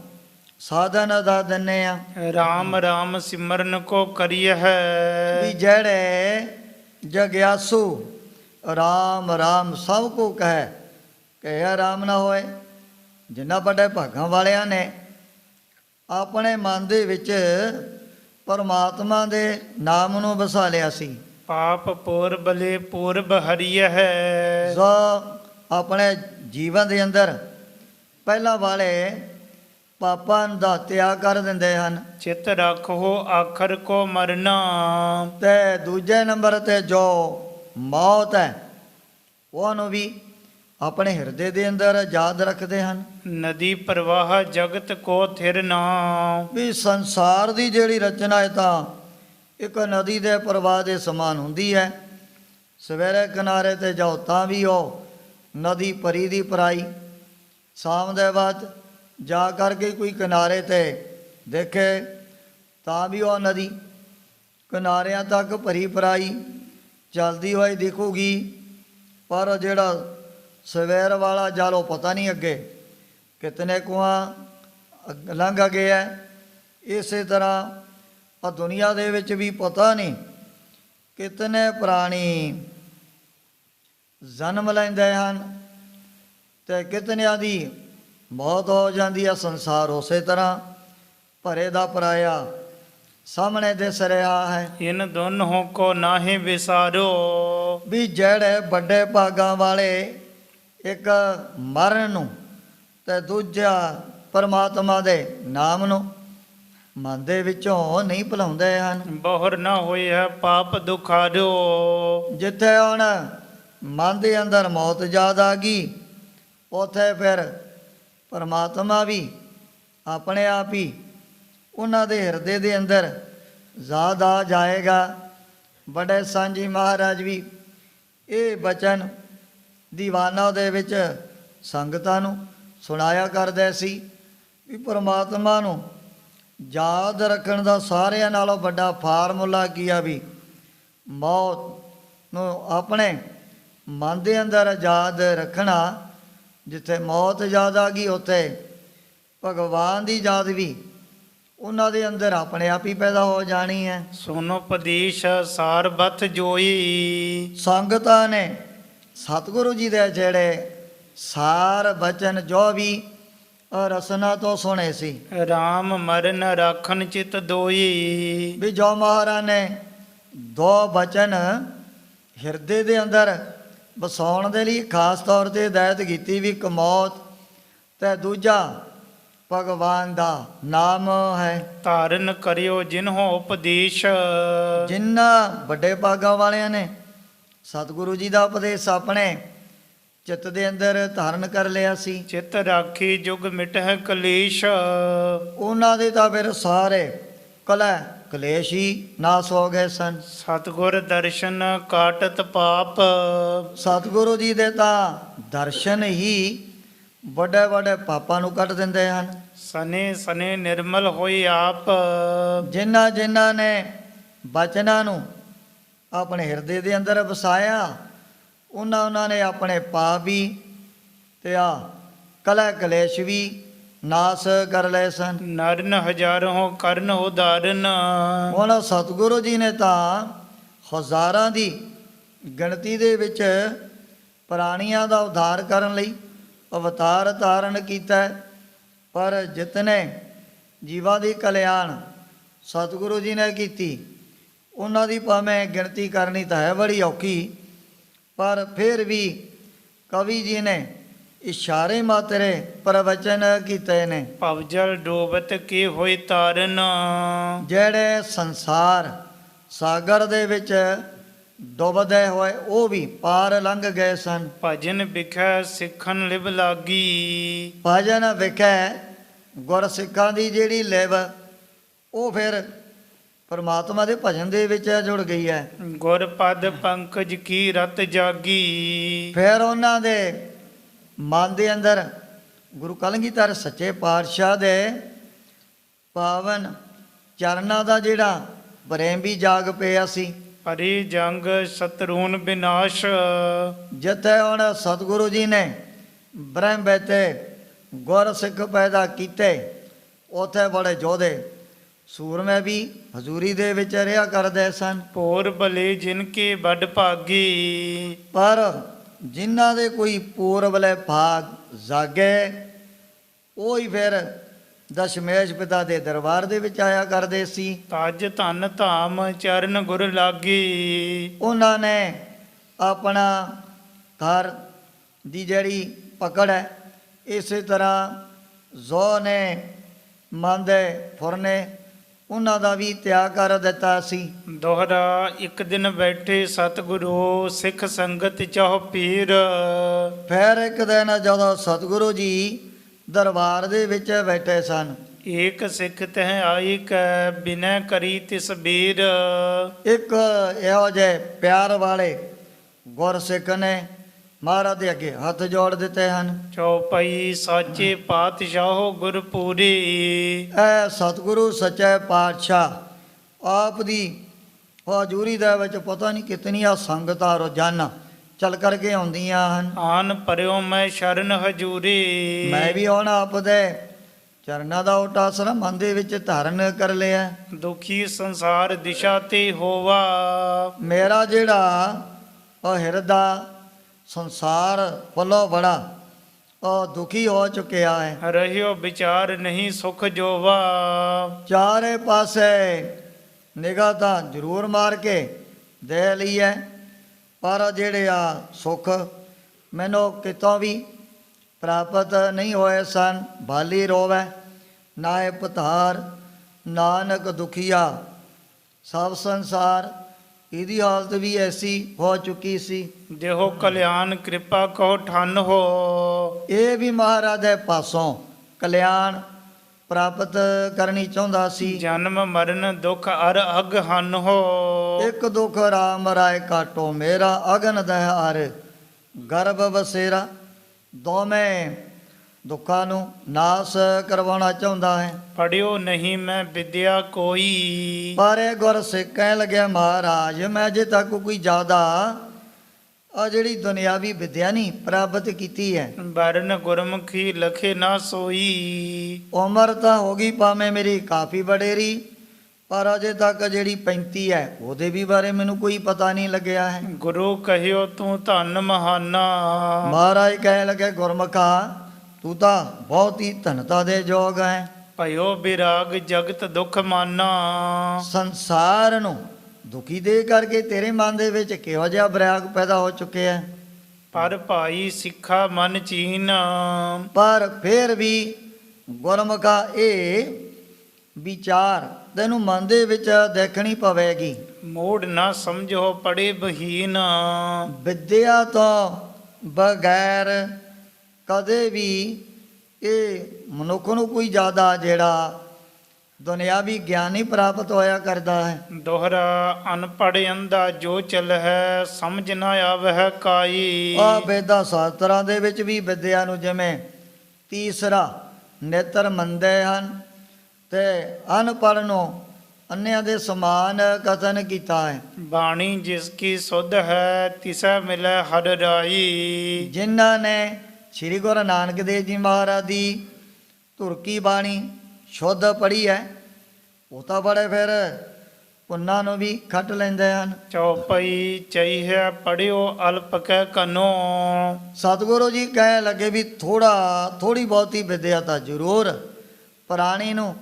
ਸਾਧਨ ਦਾ ਦਿੰਨੇ ਆ। ਰਾਮ ਰਾਮ ਸਿਮਰਨ ਕੋ ਕਰੀਏ ਹੈ। ਵੀ ਜਿਹੜੇ ਜਗਿਆਸੂ ਰਾਮ ਰਾਮ ਸਭ ਕੋ ਕਹੇ ਕਿ ਆਰਾਮ ਨਾ ਹੋਏ। ਜਿਨ੍ਹਾਂ ਵੱਡੇ ਭਾਗਾਂ ਵਾਲਿਆਂ ਨੇ ਆਪਣੇ ਮਨ ਦੇ ਵਿੱਚ ਪਰਮਾਤਮਾ ਦੇ ਨਾਮ ਨੂੰ ਵਸਾ ਲਿਆ ਸੀ। ਪਾਪ ਪੂਰਬਲੇ ਪੂਰਬ ਹਰੀਏ ਹੈ। ਸੋ ਆਪਣੇ ਜੀਵਨ ਦੇ ਅੰਦਰ ਪਹਿਲਾਂ ਵਾਲੇ ਪਾਪਾਂ ਦਾ ਤਿਆਗ ਕਰ ਦਿੰਦੇ ਹਨ। ਚਿਤ ਰੱਖੋ ਆਖਰ ਕੋ ਮਰਨਾ। ਤੇ ਦੂਜੇ ਨੰਬਰ ਤੇ ਜੋ ਮੌਤ ਹੈ ਉਹਨੂੰ ਵੀ ਆਪਣੇ ਹਿਰਦੇ ਦੇ ਅੰਦਰ ਯਾਦ ਰੱਖਦੇ ਹਨ। ਨਦੀ ਪ੍ਰਵਾਹ ਜਗਤ ਕੋ ਥਿਰ ਨਾ। ਵੀ ਸੰਸਾਰ ਦੀ ਜਿਹੜੀ ਰਚਨਾ ਹੈ ਤਾਂ ਇੱਕ ਨਦੀ ਦੇ ਪ੍ਰਵਾਹ ਦੇ ਸਮਾਨ ਹੁੰਦੀ ਹੈ। ਸਵੇਰੇ ਕਿਨਾਰੇ ਤੇ ਜਾਓ ਤਾਂ ਵੀ ਉਹ ਨਦੀ ਭਰੀ ਦੀ ਭਰਾਈ, ਸ਼ਾਮ ਦੇ ਬਾਅਦ ਜਾ ਕਰਕੇ ਕੋਈ ਕਿਨਾਰੇ ਤੇ ਦੇਖੇ ਤਾਂ ਵੀ ਉਹ ਨਦੀ ਕਿਨਾਰਿਆਂ ਤੱਕ ਭਰੀ ਭਰਾਈ ਚੱਲਦੀ ਹੋਈ ਦਿਖੂਗੀ। ਪਰ ਜਿਹੜਾ ਸਵੇਰ ਵਾਲਾ ਜਲ ਉਹ ਪਤਾ ਨਹੀਂ ਅੱਗੇ ਕਿਤਨੇ ਕੁਆਂ ਲੰਘ ਗਿਆ। ਇਸੇ ਤਰ੍ਹਾਂ ਆ ਦੁਨੀਆ ਦੇ ਵਿੱਚ ਵੀ ਪਤਾ ਨਹੀਂ ਕਿਤਨੇ ਪ੍ਰਾਣੀ ਜਨਮ ਲੈਂਦੇ ਹਨ ਤੇ ਕਿਤਨਿਆਂ ਦੀ ਮੌਤ ਹੋ ਜਾਂਦੀ ਹੈ। ਸੰਸਾਰ ਉਸੇ ਤਰ੍ਹਾਂ ਭਰੇ ਦਾ ਪਰਾਇਆ ਸਾਹਮਣੇ ਦਿਸ ਰਿਹਾ ਹੈ। ਇਨ ਦੋਨੋਂ ਕੋ ਨਾਹੀ ਵਿਸਾਰੋ। ਵੀ ਜਿਹੜੇ ਵੱਡੇ ਭਾਗਾਂ ਵਾਲੇ ਇੱਕ ਮਰਨ ਨੂੰ ਤੇ ਦੂਜਾ ਪਰਮਾਤਮਾ ਦੇ ਨਾਮ ਨੂੰ ਮਨ ਦੇ ਵਿੱਚੋਂ ਨਹੀਂ ਭੁਲਾਉਂਦੇ ਹਨ। ਬਹੁਰ ਨਾ ਹੋਇਆ ਪਾਪ ਦੁਖਾਰਿਓ। ਜਿੱਥੇ ਹੁਣ ਮਨ ਦੇ ਅੰਦਰ ਮੌਤ ਯਾਦ ਆ ਗਈ, ਉਥੇ ਫਿਰ ਪਰਮਾਤਮਾ ਵੀ ਆਪਣੇ ਆਪ ਹੀ ਉਹਨਾਂ ਦੇ ਹਿਰਦੇ ਦੇ ਅੰਦਰ ਯਾਦ ਆ ਜਾਏਗਾ। ਬੜੇ ਸਾਂਝੀ ਮਹਾਰਾਜ ਵੀ ਇਹ ਬਚਨ ਦੀਵਾਨਾਂ ਦੇ ਵਿੱਚ ਸੰਗਤਾਂ ਨੂੰ ਸੁਣਾਇਆ ਕਰਦੇ ਸੀ ਵੀ ਪਰਮਾਤਮਾ ਨੂੰ ਯਾਦ ਰੱਖਣ ਦਾ ਸਾਰਿਆਂ ਨਾਲੋਂ ਵੱਡਾ ਫਾਰਮੂਲਾ ਕੀ ਆ ਵੀ ਮੌਤ ਨੂੰ ਆਪਣੇ ਮਨ ਦੇ ਅੰਦਰ ਯਾਦ ਰੱਖਣਾ। ਜਿੱਥੇ ਮੌਤ ਯਾਦ ਆ ਗਈ ਉੱਥੇ ਭਗਵਾਨ ਦੀ ਯਾਦ ਵੀ ਉਹਨਾਂ ਦੇ ਅੰਦਰ ਆਪਣੇ ਆਪ ਹੀ ਪੈਦਾ ਹੋ ਜਾਣੀ ਹੈ। ਸੁਨੋ ਉਪਦੇਸ਼ ਸਾਰ ਬਥ ਜੋਈ। ਸੰਗਤਾਂ ਨੇ ਸਤਿਗੁਰੂ ਜੀ ਦੇ ਜਿਹੜੇ ਸਾਰ ਬਚਨ ਜੋ ਵੀ ਰਸਨਾ ਤੋਂ ਸੁਣੇ ਸੀ, ਰਾਮ ਮਰਨ ਰਾਖਨ ਚਿਤ ਦੋਈ। ਵੀ ਜੋ ਮਹਾਰਾਜ ਨੇ ਦੋ ਬਚਨ ਹਿਰਦੇ ਦੇ ਅੰਦਰ ਵਸਾਉਣ ਦੇ ਲਈ ਖਾਸ ਤੌਰ ਤੇ ਹਦਾਇਤ ਕੀਤੀ ਵੀ ਇੱਕ ਮੌਤ ਤੇ ਦੂਜਾ ਭਗਵਾਨ ਦਾ ਨਾਮ ਹੈ। ਧਾਰਨ ਕਰਿਓ ਜਿਨਹੁ ਉਪਦੇਸ਼। ਜਿਨ੍ਹਾਂ ਵੱਡੇ ਭਾਗਾਂ ਵਾਲਿਆਂ ਨੇ ਸਤਿਗੁਰੂ ਜੀ ਦਾ ਉਪਦੇਸ਼ ਆਪਣੇ ਚਿੱਤ ਦੇ ਅੰਦਰ ਧਾਰਨ ਕਰ ਲਿਆ ਸੀ, ਚਿਤ ਰਾਖੀ ਜੁਗ ਮਿਟਹਿ ਕਲੇਸ਼। ਉਹਨਾਂ ਦੇ ਤਾਂ ਫਿਰ ਸਾਰੇ ਕਲੈ ਕਲੇਸ਼ ਹੀ ਨਾਸ ਹੋ ਗਏ ਸਨ। ਸਤਿਗੁਰ ਦਰਸ਼ਨ ਕਾਟਤ ਪਾਪ। ਸਤਿਗੁਰੂ ਜੀ ਦੇ ਤਾਂ ਦਰਸ਼ਨ ਹੀ ਵੱਡੇ ਵੱਡੇ ਪਾਪਾਂ ਨੂੰ ਕੱਟ ਦਿੰਦੇ ਹਨ। ਸਨੇ ਸਨੇ ਨਿਰਮਲ ਹੋਈ ਆਪ। ਜਿਨ੍ਹਾਂ ਜਿਨ੍ਹਾਂ ਨੇ ਬਚਨਾਂ ਨੂੰ ਆਪਣੇ ਹਿਰਦੇ ਦੇ ਅੰਦਰ ਵਸਾਇਆ, ਉਹਨਾਂ ਨੇ ਆਪਣੇ ਪਾਪ ਵੀ ਤੇ ਆ ਕਲੈ ਕਲੇਸ਼ ਵੀ ਨਾਸ ਕਰ ਲਏ ਸਨ। ਨਰਨ ਹਜ਼ਾਰੋਂ ਕਰਨ ਉਦਾਰਨ। ਹੁਣ ਸਤਿਗੁਰੂ ਜੀ ਨੇ ਤਾਂ ਹਜ਼ਾਰਾਂ ਦੀ ਗਿਣਤੀ ਦੇ ਵਿੱਚ ਪ੍ਰਾਣੀਆਂ ਦਾ ਉଦ୍ਧਾਰ ਕਰਨ ਲਈ ਅਵਤਾਰ ਧਾਰਨ ਕੀਤਾ, ਪਰ ਜਿਤਨੇ ਜੀਵਾਂ ਦੀ ਕਲਿਆਣ ਸਤਿਗੁਰੂ ਜੀ ਨੇ ਕੀਤੀ ਉਹਨਾਂ ਦੀ ਭਾਵੇਂ ਗਿਣਤੀ ਕਰਨੀ ਤਾਂ ਹੈ ਬੜੀ ਔਖੀ, ਪਰ ਫਿਰ ਵੀ ਕਵੀ ਜੀ ਨੇ ਇਸ਼ਾਰੇ ਮਾਤਰੇ ਪ੍ਰਵਚਨ ਕੀਤੇ ਨੇ। ਭਵਜਲ ਡੋਬਤ ਕੀ ਹੋਈ ਤਾਰਨ। ਜਿਹੜੇ ਸੰਸਾਰ ਸਾਗਰ ਦੇ ਵਿੱਚ ਡੁੱਬਦੇ ਹੋਏ ਉਹ ਵੀ ਪਾਰ ਲੰਘ ਗਏ ਸਨ। ਭਜਨ ਵਿਖੈ ਸਿੱਖਣ ਲਿਵ ਲਾਗੀ। ਭਜਨ ਵਿਖੈ ਗੁਰ ਸਿੱਖਾਂ ਦੀ ਜਿਹੜੀ ਲਿਵ ਉਹ ਫਿਰ ਪਰਮਾਤਮਾ ਦੇ ਭਜਨ ਦੇ ਵਿੱਚ ਜੁੜ ਗਈ ਹੈ। ਗੁਰ ਪਦ ਪੰਕਜ ਕੀ ਰਤ ਜਾਗੀ। ਫਿਰ ਉਹਨਾਂ ਦੇ ਮਨ ਦੇ ਅੰਦਰ ਗੁਰੂ ਕਲਗੀਧਰ ਸੱਚੇ ਪਾਤਸ਼ਾਹ ਦੇ ਪਾਵਨ ਚਰਨਾਂ ਦਾ ਜਿਹੜਾ ਪ੍ਰੇਮ ਵੀ ਜਾਗ ਪਿਆ ਸੀ। ਹਰੀ ਜੰਗ ਸ਼ਤਰੂਨ ਵਿਨਾਸ਼। ਜਿੱਥੇ ਹੁਣ ਸਤਿਗੁਰੂ ਜੀ ਨੇ ਬ੍ਰਹਮ ਬੈਤੇ ਗੁਰ ਸਿੱਖ ਪੈਦਾ ਕੀਤੇ, ਉੱਥੇ ਬੜੇ ਯੋਧੇ ਸੂਰਮੇ ਵੀ ਹਜ਼ੂਰੀ ਦੇ ਵਿੱਚ ਰਿਹਾ ਕਰਦੇ ਸਨ। ਭੋਰ ਭਲੇ ਜਿਨ ਕੇ ਵੱਡ ਭਾਗੀ। ਪਰ ਜਿਨ੍ਹਾਂ ਦੇ ਕੋਈ ਪੂਰਬਲੇ ਭਾਗ ਜਾਗੇ ਉਹ ਹੀ ਫਿਰ ਦਸ਼ਮੇਸ਼ ਪਿਤਾ ਦੇ ਦਰਬਾਰ ਦੇ ਵਿੱਚ ਆਇਆ ਕਰਦੇ ਸੀ। ਤਜ ਧਨ ਧਾਮ ਚਰਨ ਗੁਰ ਲਾਗੀ। ਉਹਨਾਂ ਨੇ ਆਪਣਾ ਘਰ ਦੀ ਜਿਹੜੀ ਪਕੜ ਹੈ ਇਸੇ ਤਰ੍ਹਾਂ ਜੋ ਨੇ ਮਨ ਦੇ ਫੁਰਨੇ ਉਹਨਾਂ ਦਾ ਵੀ ਤਿਆਗ ਕਰ ਦਿੱਤਾ ਸੀ। ਦੋਹਰਾ ਇੱਕ ਦਿਨ ਬੈਠੇ ਸਤਿਗੁਰੂ ਸਿੱਖ ਸੰਗਤ ਚਾਹ ਪੀਰ। ਫਿਰ ਇੱਕ ਦਿਨ ਜਦੋਂ ਸਤਿਗੁਰੂ ਜੀ ਦਰਬਾਰ ਦੇ ਵਿੱਚ ਬੈਠੇ ਸਨ, ਏਕ ਸਿੱਖ ਤਹਿ ਆਈ ਕੈ ਬਿਨੈ ਕਰੀ ਤਿਸ ਬੀਰ। ਇੱਕ ਇਹੋ ਜਿਹੇ ਪਿਆਰ ਵਾਲੇ ਗੁਰ ਸਿੱਖ ਨੇ ਮਹਾਰਾਜ ਦੇ ਅੱਗੇ ਹੱਥ ਜੋੜ ਦਿੱਤੇ ਹਨ। ਚੌਪਈ ਸਾਚੇ ਪਾਤਸ਼ਾਹ ਗੁਰਪੂਰੀ। ਇਹ ਸਤਿਗੁਰੂ ਸੱਚੇ ਪਾਤਸ਼ਾਹ ਆਪ ਦੀ ਹਜ਼ੂਰੀ ਦੇ ਵਿੱਚ ਪਤਾ ਨਹੀਂ ਕਿਤਨੀਆਂ ਸੰਗਤਾਂ ਰੋਜ਼ਾਨਾ ਚੱਲ ਕਰਕੇ ਆਉਂਦੀਆਂ ਹਨ। ਆਨ ਪਰਿਓ ਮੈਂ ਸ਼ਰਨ ਹਜੂਰੀ। ਮੈਂ ਵੀ ਹੁਣ ਆਪ ਦੇ ਚਰਨਾਂ ਦਾ ਓਟ ਆਸਰਾ ਮਨ ਦੇ ਵਿੱਚ ਧਾਰਨ ਕਰ ਲਿਆ। ਦੁਖੀ ਸੰਸਾਰ ਦਿਸ਼ਾ ਤੇ ਹੋਵਾ। ਮੇਰਾ ਜਿਹੜਾ ਉਹ ਹਿਰਦਾ ਸੰਸਾਰ ਵੱਲੋਂ ਬੜਾ ਉਹ ਦੁਖੀ ਹੋ ਚੁੱਕਿਆ ਹੈ। ਰਹਿਓ ਵਿਚਾਰ ਨਹੀਂ ਸੁਖ ਜੋਵਾ। ਚਾਰੇ ਪਾਸੇ ਨਿਗਾਹ ਤਾਂ ਜ਼ਰੂਰ ਮਾਰ ਕੇ ਦੇ ਲਈ ਹੈ, ਪਰ ਜਿਹੜੇ ਆ ਸੁੱਖ ਮੈਨੂੰ ਕਿਤੋਂ ਵੀ ਪ੍ਰਾਪਤ ਨਹੀਂ ਹੋਏ ਸਨ। ਬਾਲੀ ਰੋਵੇ ਨਾਏ ਪਤਾਰ ਨਾਨਕ ਦੁਖੀਆ। ਸਭ ਸੰਸਾਰ ਇਹਦੀ ਹਾਲਤ ਵੀ ਐਸੀ ਹੋ ਚੁੱਕੀ ਸੀ। ਦੇਹੋ ਕਲਿਆਣ ਕਿਰਪਾ ਕਹੋ ਠੰਨ ਹੋ। ਇਹ ਵੀ ਮਹਾਰਾਜ ਦੇ ਪਾਸੋਂ ਕਲਿਆਣ ਪ੍ਰਾਪਤ ਕਰਨੀ ਚਾਹੁੰਦਾ ਸੀ। ਜਨਮ ਮਰਨ ਦੁਖ ਅਰ ਅਗ ਹਨ ਹੋ। ਇੱਕ ਦੁਖ ਰਾਮ ਰਾਏ ਕਾਟੋ ਮੇਰਾ, ਅਗਨ ਦਹਿ ਅਰ ਗਰਭ ਵਸੇਰਾ। ਦੋਵੇਂ ਦੁੱਖਾਂ ਨੂੰ ਨਾਸ ਕਰਵਾਉਣਾ ਚਾਹੁੰਦਾ ਹੈ। ਪੜਿਓ ਨਹੀਂ ਮੈਂ ਵਿਦਿਆ ਕੋਈ। ਪਰ ਇਹ ਗੁਰ ਸਿੱਖ ਕਹਿਣ ਲੱਗਿਆ ਮਹਾਰਾਜ ਮੈਂ ਅਜੇ ਤੱਕ ਕੋਈ ਜ਼ਿਆਦਾ ਆ ਜਿਹੜੀ ਦੁਨਿਆਵੀ ਵਿਦਿਆ ਨਹੀਂ ਪ੍ਰਾਪਤ ਕੀਤੀ ਹੈ। ਬਰਨ ਗੁਰਮੁਖੀ ਲਖੇ ਨਾ ਸੋਈ। ਉਮਰ ਤਾਂ ਹੋ ਗਈ ਭਾਵੇਂ ਮੇਰੀ ਕਾਫੀ ਵਡੇਰੀ, ਪਰ ਅਜੇ ਤੱਕ ਜਿਹੜੀ 35 ਹੈ ਉਹਦੇ ਵੀ ਬਾਰੇ ਮੈਨੂੰ ਕੋਈ ਪਤਾ ਨਹੀਂ ਲੱਗਿਆ ਹੈ। ਗੁਰੂ ਕਹਿਓ ਤੂੰ ਧਨ ਮਹਾਨਾ। ਮਹਾਰਾਜ ਕਹਿਣ ਲੱਗੇ ਗੁਰਮੁਖਾ ਤੂੰ ਤਾਂ ਬਹੁਤ ਹੀ ਧਨਤਾ ਦੇ ਯੋਗ ਹੈ। ਭਇਓ ਬਿਰਾਗ ਜਗਤ ਦੁਖ ਮਾਨਾ। ਸੰਸਾਰ ਨੂੰ ਦੁਖੀ ਦੇ ਕਰਕੇ ਤੇਰੇ ਮਨ ਦੇ ਵਿੱਚ ਕਿਹੋ ਜਿਹਾ ਵਿਰਾਗ ਪੈਦਾ ਹੋ ਚੁੱਕਿਆ ਹੈ। ਪਰ ਭਾਈ ਸਿੱਖਾ ਮਨ ਚੀਨ। ਪਰ ਫਿਰ ਵੀ ਗੁਰਮੁਖਾ ਇਹ ਵਿਚਾਰ ਤੈਨੂੰ ਮਨ ਦੇ ਵਿੱਚ ਦੇਖਣੀ ਪਵੇਗੀ। ਮੋੜ ਨਾ ਸਮਝੋ ਪੜੇ ਬਹੀਨ। ਵਿਦਿਆ ਤੋਂ ਬਗੈਰ ਕਦੇ ਵੀ ਇਹ ਮਨੁੱਖ ਨੂੰ ਕੋਈ ਜ਼ਿਆਦਾ ਜਿਹੜਾ ਦੁਨਿਆਵੀ ਗਿਆਨ ਨਹੀਂ ਪ੍ਰਾਪਤ ਹੋਇਆ ਕਰਦਾ ਹੈ। ਦੋਹਰਾ ਅਨਪੜ੍ਹ ਅੰਧਾ ਜੋ ਚਲ ਹੈ ਸਮਝ ਨਾ ਆਵਹਿ ਕਾਈ। ਆ ਵੇਦਾਂ ਸ਼ਾਸਤਰਾਂ ਦੇ ਵਿੱਚ ਵੀ ਵਿਦਿਆ ਨੂੰ ਜਿਵੇਂ ਤੀਸਰਾ ਨੇਤਰ ਮੰਨਦੇ ਹਨ ਤੇ ਅਨਪੜ੍ਹ ਨੂੰ ਅੰਨਿਆਂ ਦੇ ਸਮਾਨ ਕਥਨ ਕੀਤਾ ਹੈ। ਬਾਣੀ ਜਿਸ ਕੀ ਸੁਧ ਹੈ ਤਿਸੈ ਮਿਲੈ ਹਰਿ ਰਾਈ। ਜਿਨ੍ਹਾਂ ਨੇ ਸ੍ਰੀ ਗੁਰੂ ਨਾਨਕ ਦੇਵ ਜੀ ਮਹਾਰਾਜ ਦੀ ਧੁਰ ਕੀ ਬਾਣੀ ਸ਼ੁੱਧ ਪੜ੍ਹੀ ਹੈ ਉਹ ਤਾਂ ਬੜੇ ਫਿਰ ਪੁੰਨਾਂ ਨੂੰ ਵੀ ਖੱਟ ਲੈਂਦੇ ਹਨ। ਚੌਪਈ ਚਈਹਿਆ ਪੜਿਓ ਅਲਪ ਕੈ ਕਨੋ। ਸਤਿਗੁਰੂ ਜੀ ਕਹਿਣ ਲੱਗੇ ਵੀ ਥੋੜੀ ਬਹੁਤੀ ਵਿਦਿਆ ਤਾਂ ਜ਼ਰੂਰ ਪੁਰਾਣੀ ਨੂੰ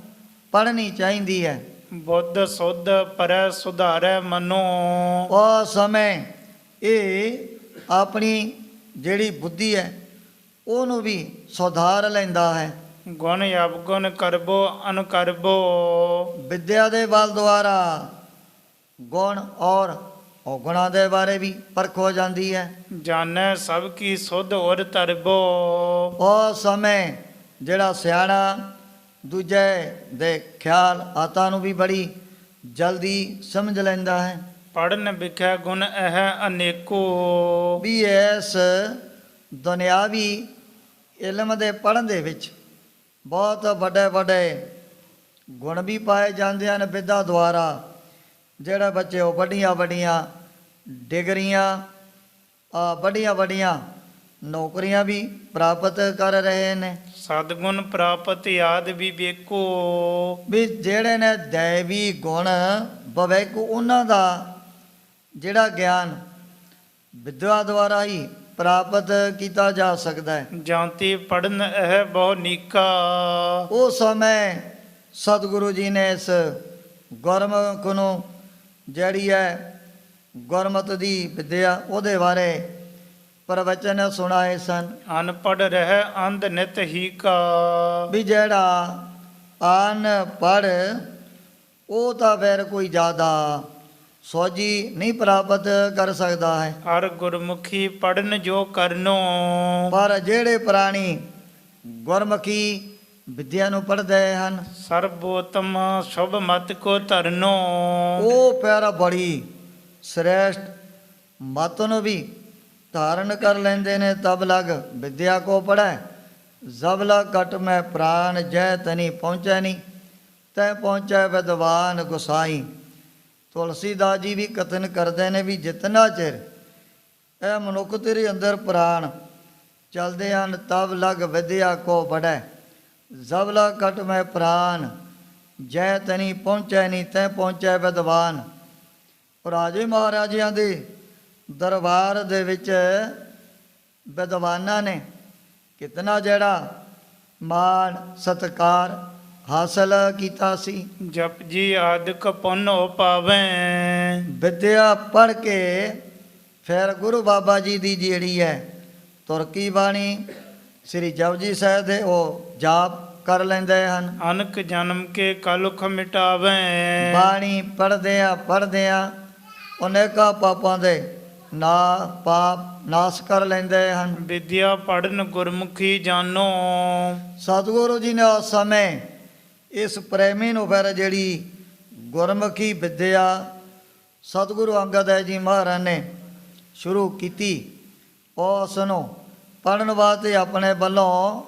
ਪੜ੍ਹਨੀ ਚਾਹੀਦੀ ਹੈ। ਬੁੱਧ ਸੁਧ ਪਰੈ ਸੁਧਾਰੈ ਮਨੋ। ਉਹ ਸਮੇਂ ਇਹ ਆਪਣੀ ਜਿਹੜੀ ਬੁੱਧੀ ਹੈ ਉਹਨੂੰ ਵੀ ਸੁਧਾਰ ਲੈਂਦਾ ਹੈ। ਗੁਣ ਅਵਗੁਣ ਕਰਬੋ ਅਨਕਰਬੋ। ਵਿਦਿਆ ਦੇ ਬਲ ਦੁਆਰਾ ਗੁਣ ਔਰ ਔਗੁਣਾਂ ਦੇ ਬਾਰੇ ਵੀ ਪਰਖ ਹੋ ਜਾਂਦੀ ਹੈ। ਜਾਣੈ ਸਭ ਕੀ ਸੁਧ ਔਰ ਤਰਬੋ। ਉਹ ਸਮੇਂ ਜਿਹੜਾ ਸਿਆਣਾ ਦੂਜੇ ਦੇ ਖਿਆਲ ਆਤਾਂ ਨੂੰ ਵੀ ਬੜੀ ਜਲਦੀ ਸਮਝ ਲੈਂਦਾ ਹੈ। ਪੜਨ ਵਿਖੈ ਗੁਣ ਇਹ ਅਨੇਕੋ। ਵੀ ਇਸ ਦੁਨਿਆਵੀ ਇਲਮ ਦੇ ਪੜ੍ਹਨ ਦੇ ਵਿੱਚ ਬਹੁਤ ਵੱਡੇ ਵੱਡੇ ਗੁਣ ਵੀ ਪਾਏ ਜਾਂਦੇ ਹਨ ਵਿਦਿਆ ਦੁਆਰਾ। ਜਿਹੜੇ ਬੱਚੇ ਉਹ ਵੱਡੀਆਂ ਵੱਡੀਆਂ ਡਿਗਰੀਆਂ ਵੱਡੀਆਂ ਵੱਡੀਆਂ ਨੌਕਰੀਆਂ ਵੀ ਪ੍ਰਾਪਤ ਕਰ ਰਹੇ ਨੇ। ਸਤਿਗੁਣ ਪ੍ਰਾਪਤ ਆਦ ਵੀ ਵੇਖੋ। ਵੀ ਜਿਹੜੇ ਨੇ ਦੈਵੀ ਗੁਣ ਵਿਵੇਕ ਉਹਨਾਂ ਦਾ ਜਿਹੜਾ ਗਿਆਨ ਵਿਦਿਆ ਦੁਆਰਾ ਹੀ ਪ੍ਰਾਪਤ ਕੀਤਾ ਜਾ ਸਕਦਾ ਹੈ। ਜਾਂਤੀ ਪੜਨ ਇਹ ਬਹੁ ਨੀਕਾ। ਉਹ ਸਮੇਂ ਸਤਿਗੁਰੂ ਜੀ ਨੇ ਇਸ ਗੁਰਮੁਖ ਨੂੰ ਜਿਹੜੀ ਹੈ ਗੁਰਮਤਿ ਦੀ ਵਿਦਿਆ ਉਹਦੇ ਬਾਰੇ ਪ੍ਰਵਚਨ ਸੁਣਾਏ ਸਨ। ਅਨਪੜ੍ਹ ਰਹਿ ਅੰਧ ਨਿਤ ਹੀ ਕਾ। ਵੀ ਜਿਹੜਾ ਅਨਪੜ੍ਹ ਉਹ ਤਾਂ ਫਿਰ ਕੋਈ ਜ਼ਿਆਦਾ ਸੋਝੀ ਨਹੀਂ ਪ੍ਰਾਪਤ ਕਰ ਸਕਦਾ ਹੈ। ਹਰ ਗੁਰਮੁਖੀ ਪੜਨ ਜੋ ਕਰਨੋ। ਪਰ ਜਿਹੜੇ ਪ੍ਰਾਣੀ ਗੁਰਮੁਖੀ ਵਿਦਿਆ ਨੂੰ ਪੜ੍ਹਦੇ ਹਨ ਸਰਬੋਤਮ ਸ਼ੁਭ ਮਤ ਕੋ ਧਰਨੋ। ਉਹ ਫਿਰ ਬੜੀ ਸ੍ਰੇਸ਼ਟ ਮਤ ਨੂੰ ਵੀ ਧਾਰਨ ਕਰ ਲੈਂਦੇ ਨੇ। ਤਬ ਲਗ ਵਿਦਿਆ ਕੋ ਪੜ੍ਹੈ ਜਬ ਲਗ ਘਟ ਮੈਂ ਪ੍ਰਾਣ ਜੈ ਤਨੀ ਪਹੁੰਚੈ ਨਹੀਂ ਤੈ ਪਹੁੰਚੈ ਵਿਦਵਾਨ ਗੁਸਾਈ। ਤੁਲਸੀਦਾਸ ਜੀ ਵੀ ਕਥਨ ਕਰਦੇ ਨੇ ਵੀ ਜਿਤਨਾ ਚਿਰ ਇਹ ਮਨੁੱਖ ਤੇਰੇ ਅੰਦਰ ਪ੍ਰਾਣ ਚਲਦੇ ਹਨ ਤਬ ਲਗ ਵਿਦਿਆ ਕੋ ਪੜ੍ਹੈ ਜਬ ਲਗ ਘਟ ਮੈਂ ਪ੍ਰਾਣ ਜੈ ਤਨੀ ਪਹੁੰਚੈ ਨਹੀਂ ਤੈ ਪਹੁੰਚੈ ਵਿਦਵਾਨ। ਰਾਜੇ ਮਹਾਰਾਜਿਆਂ ਦੇ ਦਰਬਾਰ ਦੇ ਵਿੱਚ ਵਿਦਵਾਨਾਂ ਨੇ ਕਿਤਨਾ ਜਿਹੜਾ ਮਾਣ ਸਤਿਕਾਰ ਹਾਸਲ ਕੀਤਾ ਸੀ। ਜਪ ਜੀ ਆਦਿਕ ਪੁੰਨ ਉਪਾਵੈ। ਵਿਦਿਆ ਪੜ੍ਹ ਕੇ ਫਿਰ ਗੁਰੂ ਬਾਬਾ ਜੀ ਦੀ ਜਿਹੜੀ ਹੈ ਤੁਰਕੀ ਬਾਣੀ ਸ੍ਰੀ ਜਪਜੀ ਸਾਹਿਬ ਦੇ ਉਹ ਜਾਪ ਕਰ ਲੈਂਦੇ ਹਨ। ਅਨਕ ਜਨਮ ਕੇ ਕਲੁਖ ਮਿਟਾਵੇ। ਬਾਣੀ ਪੜ੍ਹਦੇ ਆ ਅਨੇਕਾਂ ਪਾਪਾਂ ਦੇ ਪਾਪ ਨਾਸ ਕਰ ਲੈਂਦੇ ਹਨ। ਵਿਦਿਆ ਪੜਨ ਗੁਰਮੁਖੀ ਜਾਨੋ। ਸਤਿਗੁਰੂ ਜੀ ਨੇ ਉਸ ਸਮੇਂ ਇਸ ਪ੍ਰੇਮੀ ਨੂੰ ਫਿਰ ਜਿਹੜੀ ਗੁਰਮੁਖੀ ਵਿਦਿਆ ਸਤਿਗੁਰੂ ਅੰਗਦ ਦੇਵ ਜੀ ਮਹਾਰਾਜ ਨੇ ਸ਼ੁਰੂ ਕੀਤੀ, ਉਸ ਨੂੰ ਪੜ੍ਹਨ ਵਾਸਤੇ ਆਪਣੇ ਵੱਲੋਂ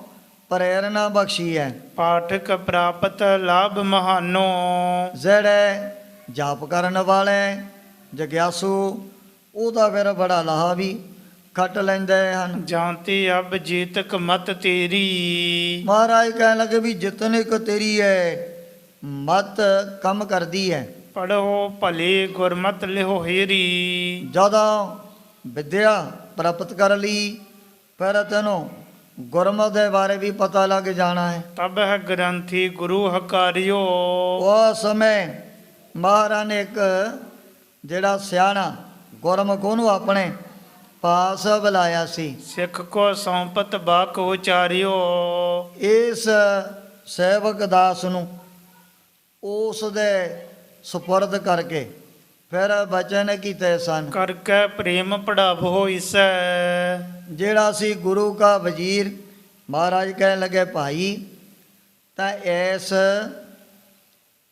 ਪ੍ਰੇਰਨਾ ਬਖਸ਼ੀ ਹੈ। ਪਾਠਕ ਪ੍ਰਾਪਤ ਲਾਭ ਮਹਾਨੋ। ਜਿਹੜੇ ਜਾਪ ਕਰਨ ਵਾਲੇ ਜਗਿਆਸੂ ਉਹਦਾ ਫਿਰ ਬੜਾ ਲਾਹਾ ਵੀ ਖੱਟ ਲੈਂਦੇ ਹਨ। ਜਾਂਤੀ ਅਬ ਜੀਤਕ ਮਤ ਤੇਰੀ। ਮਹਾਰਾਜ ਕਹਿਣ ਲੱਗੇ ਵੀ ਜਿਤਨੇ ਕੁ ਤੇਰੀ ਹੈ ਮਤ ਕੰਮ ਕਰਦੀ ਹੈ। ਪੜੋ ਭਲੇ ਗੁਰਮਤ ਲਿਹੋ ਹੀਰੀ। ਜਦੋਂ ਵਿਦਿਆ ਪ੍ਰਾਪਤ ਕਰ ਲਈ ਫਿਰ ਤੈਨੂੰ ਗੁਰਮਤਿ ਦੇ ਬਾਰੇ ਵੀ ਪਤਾ ਲੱਗ ਜਾਣਾ ਹੈ। ਤਬ ਹੈ ਗ੍ਰੰਥੀ ਗੁਰੂ ਹਕਾਰਿਓ। ਉਸ ਸਮੇਂ ਮਹਾਰਾਜ ਨੇ ਇੱਕ ਜਿਹੜਾ ਸਿਆਣਾ ਗੁਰਮੁਖ ਉਹਨੂੰ ਆਪਣੇ ਪਾਸ ਬੁਲਾਇਆ ਸੀ। ਸਿੱਖ ਕੋ ਸੌਂਪਤ ਬਾਕ ਉਚਾਰਿਓ। ਇਸ ਸੇਵਕ ਦਾਸ ਨੂੰ ਉਸ ਦੇ ਸਪੁਰਦ ਕਰਕੇ ਫਿਰ ਬਚਨ ਕੀਤੇ ਸਨ। ਕਰਕੇ ਪ੍ਰੇਮ ਪੜਾਵੋ ਇਸੈ। ਜਿਹੜਾ ਸੀ ਗੁਰੂ ਕਾ ਵਜ਼ੀਰ ਮਹਾਰਾਜ ਕਹਿਣ ਲੱਗੇ ਭਾਈ ਤਾਂ ਇਸ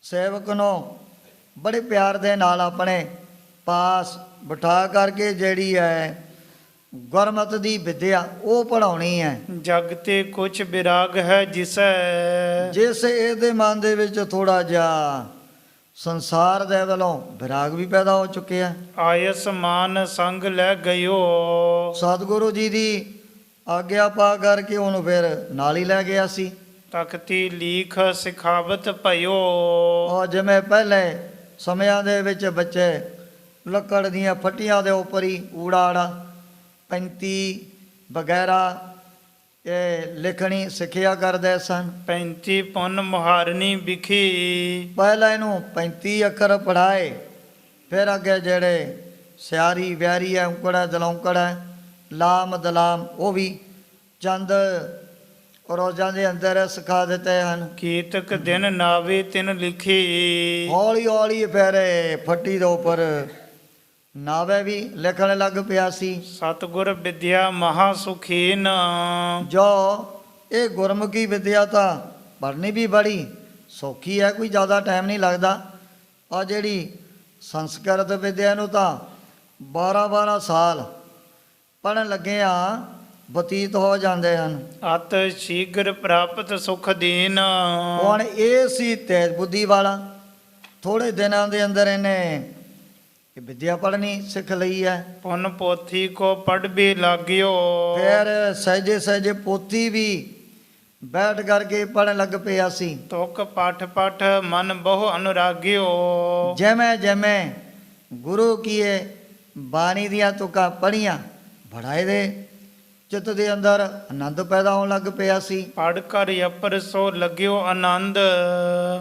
ਸੇਵਕ ਨੂੰ ਬੜੇ ਪਿਆਰ ਦੇ ਨਾਲ ਆਪਣੇ ਪਾਸ ਬਿਠਾ ਕਰਕੇ ਜਿਹੜੀ ਹੈ ਗੁਰਮਤਿ ਦੀ ਵਿਦਿਆ ਉਹ ਪੜਾਉਣੀ ਹੈ। ਜਗ ਤੇ ਕੁਛ ਵਿਰਾਗ ਹੈ ਜਿਸੈ। ਜਿਸ ਇਹਦੇ ਮਨ ਦੇ ਵਿੱਚ ਥੋੜਾ ਜਿਹਾ ਸੰਸਾਰ ਦੇ ਵੱਲੋਂ ਵਿਰਾਗ ਵੀ ਪੈਦਾ ਹੋ ਚੁੱਕਿਆ। ਆਇਸ ਮਾਨ ਸੰਗ ਲੈ ਗਇਓ। ਸਤਿਗੁਰੂ ਜੀ ਦੀ ਆਗਿਆ ਪਾ ਕਰਕੇ ਉਹਨੂੰ ਫਿਰ ਨਾਲ ਹੀ ਲੈ ਗਿਆ ਸੀ। ਤਖਤੀ ਲੀਖ ਸਿਖਾਵਤ ਭਇਓ। ਉਹ ਜਿਵੇਂ ਪਹਿਲੇ ਸਮਿਆਂ ਦੇ ਵਿੱਚ ਬੱਚੇ ਲੱਕੜ ਦੀਆਂ ਫੱਟੀਆਂ ਦੇ ਉੱਪਰ ਹੀ ਊੜਾੜਾ 35 ਵਗੈਰਾ ਇਹ ਲਿਖਣੀ ਸਿੱਖਿਆ ਕਰਦੇ ਸਨ। 35 ਪੁੰਨ ਮੁਹਾਰਨੀ ਵਿਖੀ। ਪਹਿਲਾਂ ਇਹਨੂੰ 35 ਅੱਖਰ ਪੜ੍ਹਾਏ, ਫਿਰ ਅੱਗੇ ਜਿਹੜੇ ਸਿਆਰੀ ਵਿਆਰੀ ਹੈ, ਔਂਕੜਾ ਦਲੌਂਕੜ ਹੈ, ਲਾਮ ਦਲਾਮ ਉਹ ਵੀ ਚੰਦ ਰੋਜ਼ਾਂ ਦੇ ਅੰਦਰ ਸਿਖਾ ਦਿੱਤੇ ਹਨ। ਕੀਤਕ ਦਿਨ ਨਾਵੇ ਤਿਨ ਲਿਖੀ। ਹੌਲੀ ਹੌਲੀ ਫਿਰ ਫੱਟੀ ਦੇ ਉੱਪਰ ਨਾਵੇ ਵੀ ਲਿਖਣ ਲੱਗ ਪਿਆ ਸੀ। ਸਤਿਗੁਰ ਵਿਦਿਆ ਮਹਾ ਸੁਖੀਨ। ਜੋ ਇਹ ਗੁਰਮੁਖੀ ਵਿਦਿਆ ਤਾਂ ਪੜ੍ਹਨੀ ਵੀ ਬੜੀ ਸੌਖੀ ਹੈ, ਕੋਈ ਜ਼ਿਆਦਾ ਟਾਈਮ ਨਹੀਂ ਲੱਗਦਾ। ਆ ਜਿਹੜੀ ਸੰਸਕ੍ਰਿਤ ਵਿਦਿਆ ਨੂੰ ਤਾਂ 12-12 ਸਾਲ ਪੜ੍ਹਨ ਲੱਗੇ ਆ ਬਤੀਤ ਹੋ ਜਾਂਦੇ ਹਨ। ਅਤ ਸ਼ੀਘਰ ਪ੍ਰਾਪਤ ਸੁਖ ਦੀਨ। ਹੁਣ ਇਹ ਸੀ ਤੇਜ ਬੁੱਧੀ ਵਾਲਾ, ਥੋੜੇ ਦਿਨਾਂ ਦੇ ਅੰਦਰ ਇਹਨੇ ਇਹ ਵਿਦਿਆ ਪੜ੍ਹਨੀ ਸਿੱਖ ਲਈ ਹੈ। ਪੁੰਨ ਪੋਥੀ ਕੋ ਪੜ੍ਹ ਵੀ ਲਾਗਿਓ। ਫਿਰ ਸਹਿਜੇ ਸਹਿਜੇ ਪੋਥੀ ਵੀ ਬੈਠ ਕਰਕੇ ਪੜ੍ਹਨ ਲੱਗ ਪਿਆ ਸੀ। ਤੁਕ ਪਾਠ ਪਾਠ ਮਨ ਬਹੁ ਅਨੁਰਾਗਿਓ। ਜਿਵੇਂ ਜਿਵੇਂ ਗੁਰੂ ਕੀਏ ਬਾਣੀ ਦੀਆਂ ਤੁਕਾਂ ਪੜ੍ਹੀਆਂ ਬੜਾ ਇਹਦੇ ਚਿੱਤ ਦੇ ਅੰਦਰ ਆਨੰਦ ਪੈਦਾ ਹੋਣ ਲੱਗ ਪਿਆ ਸੀ। ਪੜ੍ਹ ਕਰ ਅਪਰ ਸੋ ਲੱਗਿਓ ਆਨੰਦ।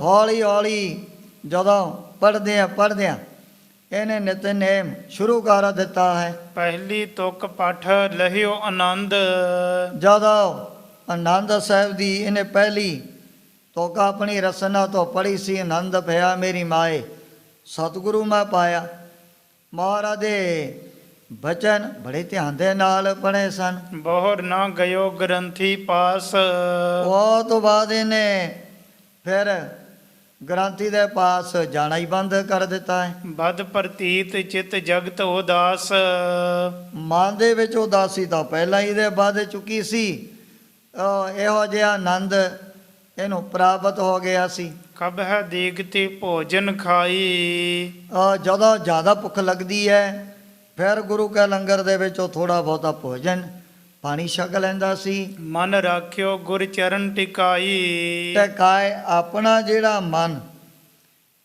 ਹੌਲੀ ਹੌਲੀ ਜਦੋਂ ਪੜ੍ਹਦੇ ਆ ਇਹਨੇ ਨਿਤਨੇਮ ਸ਼ੁਰੂ ਕਰ ਦਿੱਤਾ ਹੈ। ਪਹਿਲੀ ਤੁਕ ਪਾਠ ਲਹਿਓ ਆਨੰਦ। ਜਦੋਂ ਆਨੰਦ ਸਾਹਿਬ ਦੀ ਇਹਨੇ ਪਹਿਲੀ ਤੁਕ ਆਪਣੀ ਰਸਨਾ ਤੋਂ ਪੜ੍ਹੀ ਸੀ, ਆਨੰਦ ਭਇਆ ਮੇਰੀ ਮਾਏ ਸਤਿਗੁਰੂ ਮੈਂ ਪਾਇਆ। ਮਹਾਰਾਜ ਦੇ ਬਚਨ ਬੜੇ ਧਿਆਨ ਦੇ ਨਾਲ ਪੜ੍ਹੇ ਸਨ। ਬਹੁਰ ਨਾ ਗਇਓ ਗ੍ਰੰਥੀ ਪਾਸ। ਉਹ ਤੋਂ ਬਾਅਦ ਇਹਨੇ ਫਿਰ ਗ੍ਰੰਥੀ ਦੇ ਪਾਸ ਜਾਣਾ ਹੀ ਬੰਦ ਕਰ ਦਿੱਤਾ ਹੈ। ਬਦ ਪ੍ਰਤੀਤ ਚਿਤ ਜਗਤ ਉਦਾਸ। ਮਨ ਦੇ ਵਿੱਚ ਉਦਾਸੀ ਤਾਂ ਪਹਿਲਾਂ ਹੀ ਦੇ ਵੱਧ ਚੁੱਕੀ ਸੀ। ਇਹੋ ਜਿਹਾ ਆਨੰਦ ਇਹਨੂੰ ਪ੍ਰਾਪਤ ਹੋ ਗਿਆ ਸੀ। ਕਬ ਹੈ ਦੇਖਤੀ ਭੋਜਨ ਖਾਈ। ਜਦੋਂ ਜ਼ਿਆਦਾ ਭੁੱਖ ਲੱਗਦੀ ਹੈ ਫਿਰ ਗੁਰੂ ਕੇ ਲੰਗਰ ਦੇ ਵਿੱਚੋਂ ਥੋੜਾ ਬਹੁਤਾ ਭੋਜਨ ਪਾਣੀ ਛਕ ਲੈਂਦਾ ਸੀ। ਮਨ ਰਾਖਿਓ ਗੁਰ ਚਰਨ ਟਿਕਾਈ। ਟਿਕਾਏ ਆਪਣਾ ਜਿਹੜਾ ਮਨ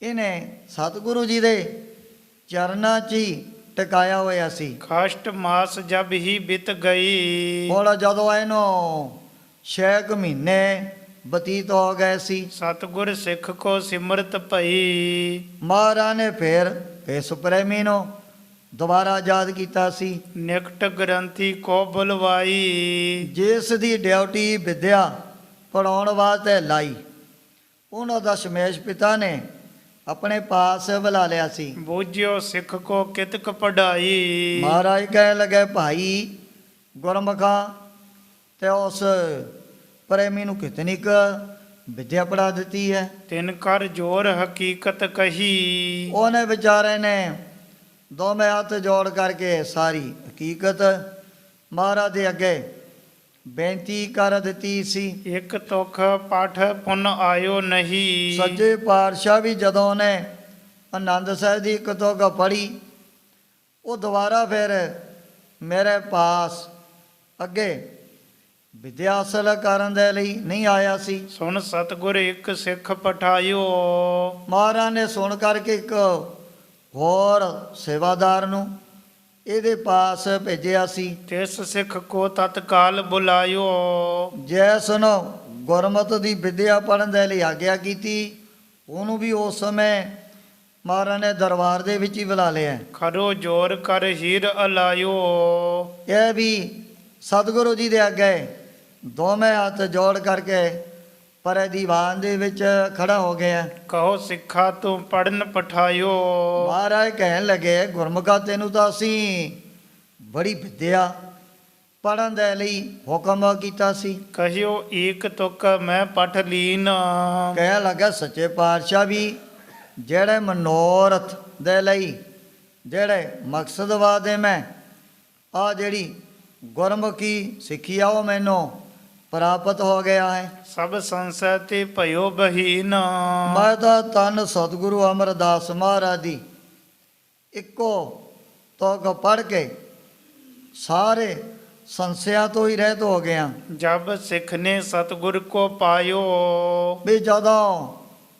ਇਹਨੇ ਸਤਿਗੁਰੂ ਜੀ ਦੇ ਚਰਨਾਂ 'ਚ ਹੀ ਟਿਕਾਇਆ ਹੋਇਆ ਸੀ। ਕਾਸ਼ਟ ਮਾਸ ਜਬ ਹੀ ਬਿਤ ਗਈ। ਹੁਣ ਜਦੋਂ ਇਹਨੂੰ 6 ਮਹੀਨੇ ਬਤੀਤ ਹੋ ਗਏ ਸੀ, ਸਤਿਗੁਰ ਸਿੱਖ ਕੋ ਸਿਮਰਤ ਭਈ। ਮਹਾਰਾਜ ਨੇ ਫਿਰ ਇਸ ਪ੍ਰੇਮੀ ਨੂੰ ਦੁਬਾਰਾ ਯਾਦ ਕੀਤਾ ਸੀ। ਨਿਕਟ ਗ੍ਰੰਥੀ ਕੋ ਬੁਲਵਾਈ। ਜਿਸ ਦੀ ਡਿਊਟੀ ਵਿਦਿਆ ਪੜਾਉਣ ਵਾਸਤੇ ਲਾਈ। ਉਹਨਾਂ ਦਾ ਸ਼ਮੇਸ਼ ਪਿਤਾ ਨੇ ਆਪਣੇ ਪਾਸ ਬੁਲਾ ਲਿਆ ਸੀ। ਬੂਝਿਓ ਸਿੱਖ ਕੋ ਕਿਤਕ ਪੜਾਈ। ਮਹਾਰਾਜ ਕਹਿਣ ਲੱਗੇ, ਭਾਈ ਗੁਰਮੁਖਾਂ ਤੇ ਉਸ ਪ੍ਰੇਮੀ ਨੂੰ ਕਿਤਨੀ ਕੁ ਵਿਦਿਆ ਪੜਾ ਦਿੱਤੀ ਹੈ। ਤਿਨ ਕਰ ਜੋਰ ਹਕੀਕਤ ਕਹੀ। ਉਹਨੇ ਵਿਚਾਰੇ ਨੇ ਦੋਵੇਂ ਹੱਥ ਜੋੜ ਕਰਕੇ ਸਾਰੀ ਹਕੀਕਤ ਮਹਾਰਾਜ ਦੇ ਅੱਗੇ ਬੇਨਤੀ ਕਰ ਦਿੱਤੀ ਸੀ। ਇਕ ਤੁਖ ਪਾਠ ਪੁਨ ਆਇਓ ਨਹੀਂ। ਸੱਚੇ ਪਾਤਸ਼ਾਹ ਵੀ ਜਦੋਂ ਨੇ ਆਨੰਦ ਸਾਹਿਬ ਦੀ ਇੱਕ ਤੁਕ ਪੜ੍ਹੀ, ਉਹ ਦੁਬਾਰਾ ਫਿਰ ਮੇਰੇ ਪਾਸ ਅੱਗੇ ਵਿਦਿਆ ਹਾਸਲ ਕਰਨ ਦੇ ਲਈ ਨਹੀਂ ਆਇਆ ਸੀ। ਸੁਣ ਸਤਿਗੁਰ ਇੱਕ ਸਿੱਖ ਪਠਾਇਓ। ਮਹਾਰਾਜ ਨੇ ਸੁਣ ਕਰਕੇ ਇੱਕ ਹੋਰ ਸੇਵਾਦਾਰ ਨੂੰ ਇਹਦੇ ਪਾਸ ਭੇਜਿਆ ਸੀ। ਤਿਸ ਸਿੱਖ ਕੋ ਤਤਕਾਲ ਬੁਲਾਇਓ। ਜਿਸ ਨੂੰ ਗੁਰਮਤਿ ਦੀ ਵਿਦਿਆ ਪੜ੍ਹਨ ਦੇ ਲਈ ਆਗਿਆ ਕੀਤੀ, ਉਹਨੂੰ ਵੀ ਉਸ ਸਮੇਂ ਮਹਾਰਾਜ ਨੇ ਦਰਬਾਰ ਦੇ ਵਿੱਚ ਹੀ ਬੁਲਾ ਲਿਆ। ਖਰੋ ਜੋਰ ਕਰ ਹੀਰ ਅਲਾਇਓ। ਇਹ ਵੀ ਸਤਿਗੁਰੂ ਜੀ ਦੇ ਅੱਗੇ ਦੋਵੇਂ ਹੱਥ ਜੋੜ ਕਰਕੇ ਪਰੇ ਦੀਵਾਨ ਦੇ ਵਿੱਚ ਖੜਾ ਹੋ ਗਿਆ। ਕਹੋ ਸਿੱਖਾ ਤੂੰ ਪੜਨ ਪਠਾਇਓ। ਮਹਾਰਾਜ ਕਹਿਣ ਲੱਗੇ, ਗੁਰਮੁਖਾ ਤੈਨੂੰ ਤਾਂ ਅਸੀਂ ਬੜੀ ਵਿਦਿਆ ਪੜਨ ਦੇ ਲਈ ਹੁਕਮ ਕੀਤਾ ਸੀ। ਕਹਿਓ ਏਕ ਤੁਕ ਮੈਂ ਪਠ ਲੀਨ। ਕਹਿਣ ਲੱਗਾ, ਸੱਚੇ ਪਾਤਸ਼ਾਹ ਵੀ ਜਿਹੜੇ ਮਨੋਰਥ ਦੇ ਲਈ, ਜਿਹੜੇ ਮਕਸਦ ਵਾਦੇ ਮੈਂ ਆ ਜਿਹੜੀ ਗੁਰਮੁਖੀ ਸਿੱਖੀ ਆ, ਉਹ ਮੈਨੂੰ ਪ੍ਰਾਪਤ ਹੋ ਗਿਆ ਹੈ। ਸਭ ਸੰਸੈ ਤੇ ਭਇਓ ਬਹੀਨ। ਮੈਂ ਤਾਂ ਧੰਨ ਸਤਿਗੁਰੂ ਅਮਰਦਾਸ ਮਹਾਰਾਜ ਦੀ ਇੱਕੋ ਤੁਕ ਪੜ੍ਹ ਕੇ ਸਾਰੇ ਸੰਸਿਆ ਤੋਂ ਹੀ ਰਹਿਤ ਹੋ ਗਿਆ। ਜਬ ਸਿੱਖ ਨੇ ਸਤਿਗੁਰ ਕੋ ਪਾਇਓ। ਵੀ ਜਦੋਂ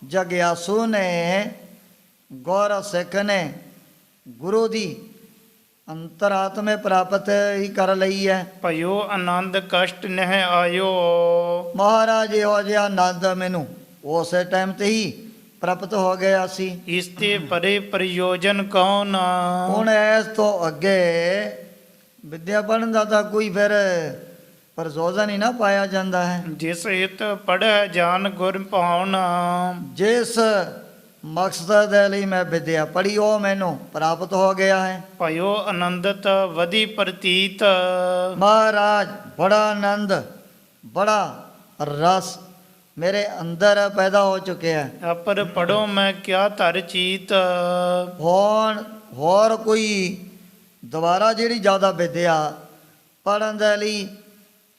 ਜਗਿਆਸੂ ਨੇ ਗੁਰ ਸਿੱਖ ਨੇ ਗੁਰੂ ਦੀ ਅੰਤਰਾਤਮੇ ਪ੍ਰਾਪਤ ਹੀ ਕਰ ਲਈ ਹੈ। ਭਇਓ ਆਨੰਦ ਕਸ਼ਟ ਨਹਿ ਆਇਓ। ਮਹਾਰਾਜ ਇਹੋ ਜਿਹਾ ਆਨੰਦ ਮੈਨੂੰ ਉਸੇ ਟਾਈਮ ਤੇ ਹੀ ਪ੍ਰਾਪਤ ਹੋ ਗਿਆ ਸੀ। ਇਸ ਤੇ ਪਰੇ ਪ੍ਰਯੋਜਨ ਕੌਣ। ਹੁਣ ਇਸ ਤੋਂ ਅੱਗੇ ਵਿਦਿਆ ਪੜ੍ਹਨ ਦਾ ਤਾਂ ਕੋਈ ਫਿਰ ਪ੍ਰਯੋਜਨ ਹੀ ਨਾ ਪਾਇਆ ਜਾਂਦਾ ਹੈ। ਜਿਸ ਹਿਤ ਪੜ੍ਹੈ ਜਾਨ ਗੁਰ ਭਾਉਣ। ਜਿਸ ਮਕਸਦ ਦੇ ਲਈ ਮੈਂ ਵਿਦਿਆ ਪੜ੍ਹੀ, ਉਹ ਮੈਨੂੰ ਪ੍ਰਾਪਤ ਹੋ ਗਿਆ ਹੈ। ਭਇਓ ਆਨੰਦਤ ਵਧੀ ਪ੍ਰਤੀਤ। ਮਹਾਰਾਜ ਬੜਾ ਆਨੰਦ, ਬੜਾ ਰਸ ਮੇਰੇ ਅੰਦਰ ਪੈਦਾ ਹੋ ਚੁੱਕਿਆ ਹੈ। ਅਪਰ ਪੜੋ ਮੈਂ ਕਿਆ ਧਰ ਚੀਤ। ਹੁਣ ਹੋਰ ਕੋਈ ਦੁਬਾਰਾ ਜਿਹੜੀ ਜ਼ਿਆਦਾ ਵਿਦਿਆ ਪੜ੍ਹਨ ਦੇ ਲਈ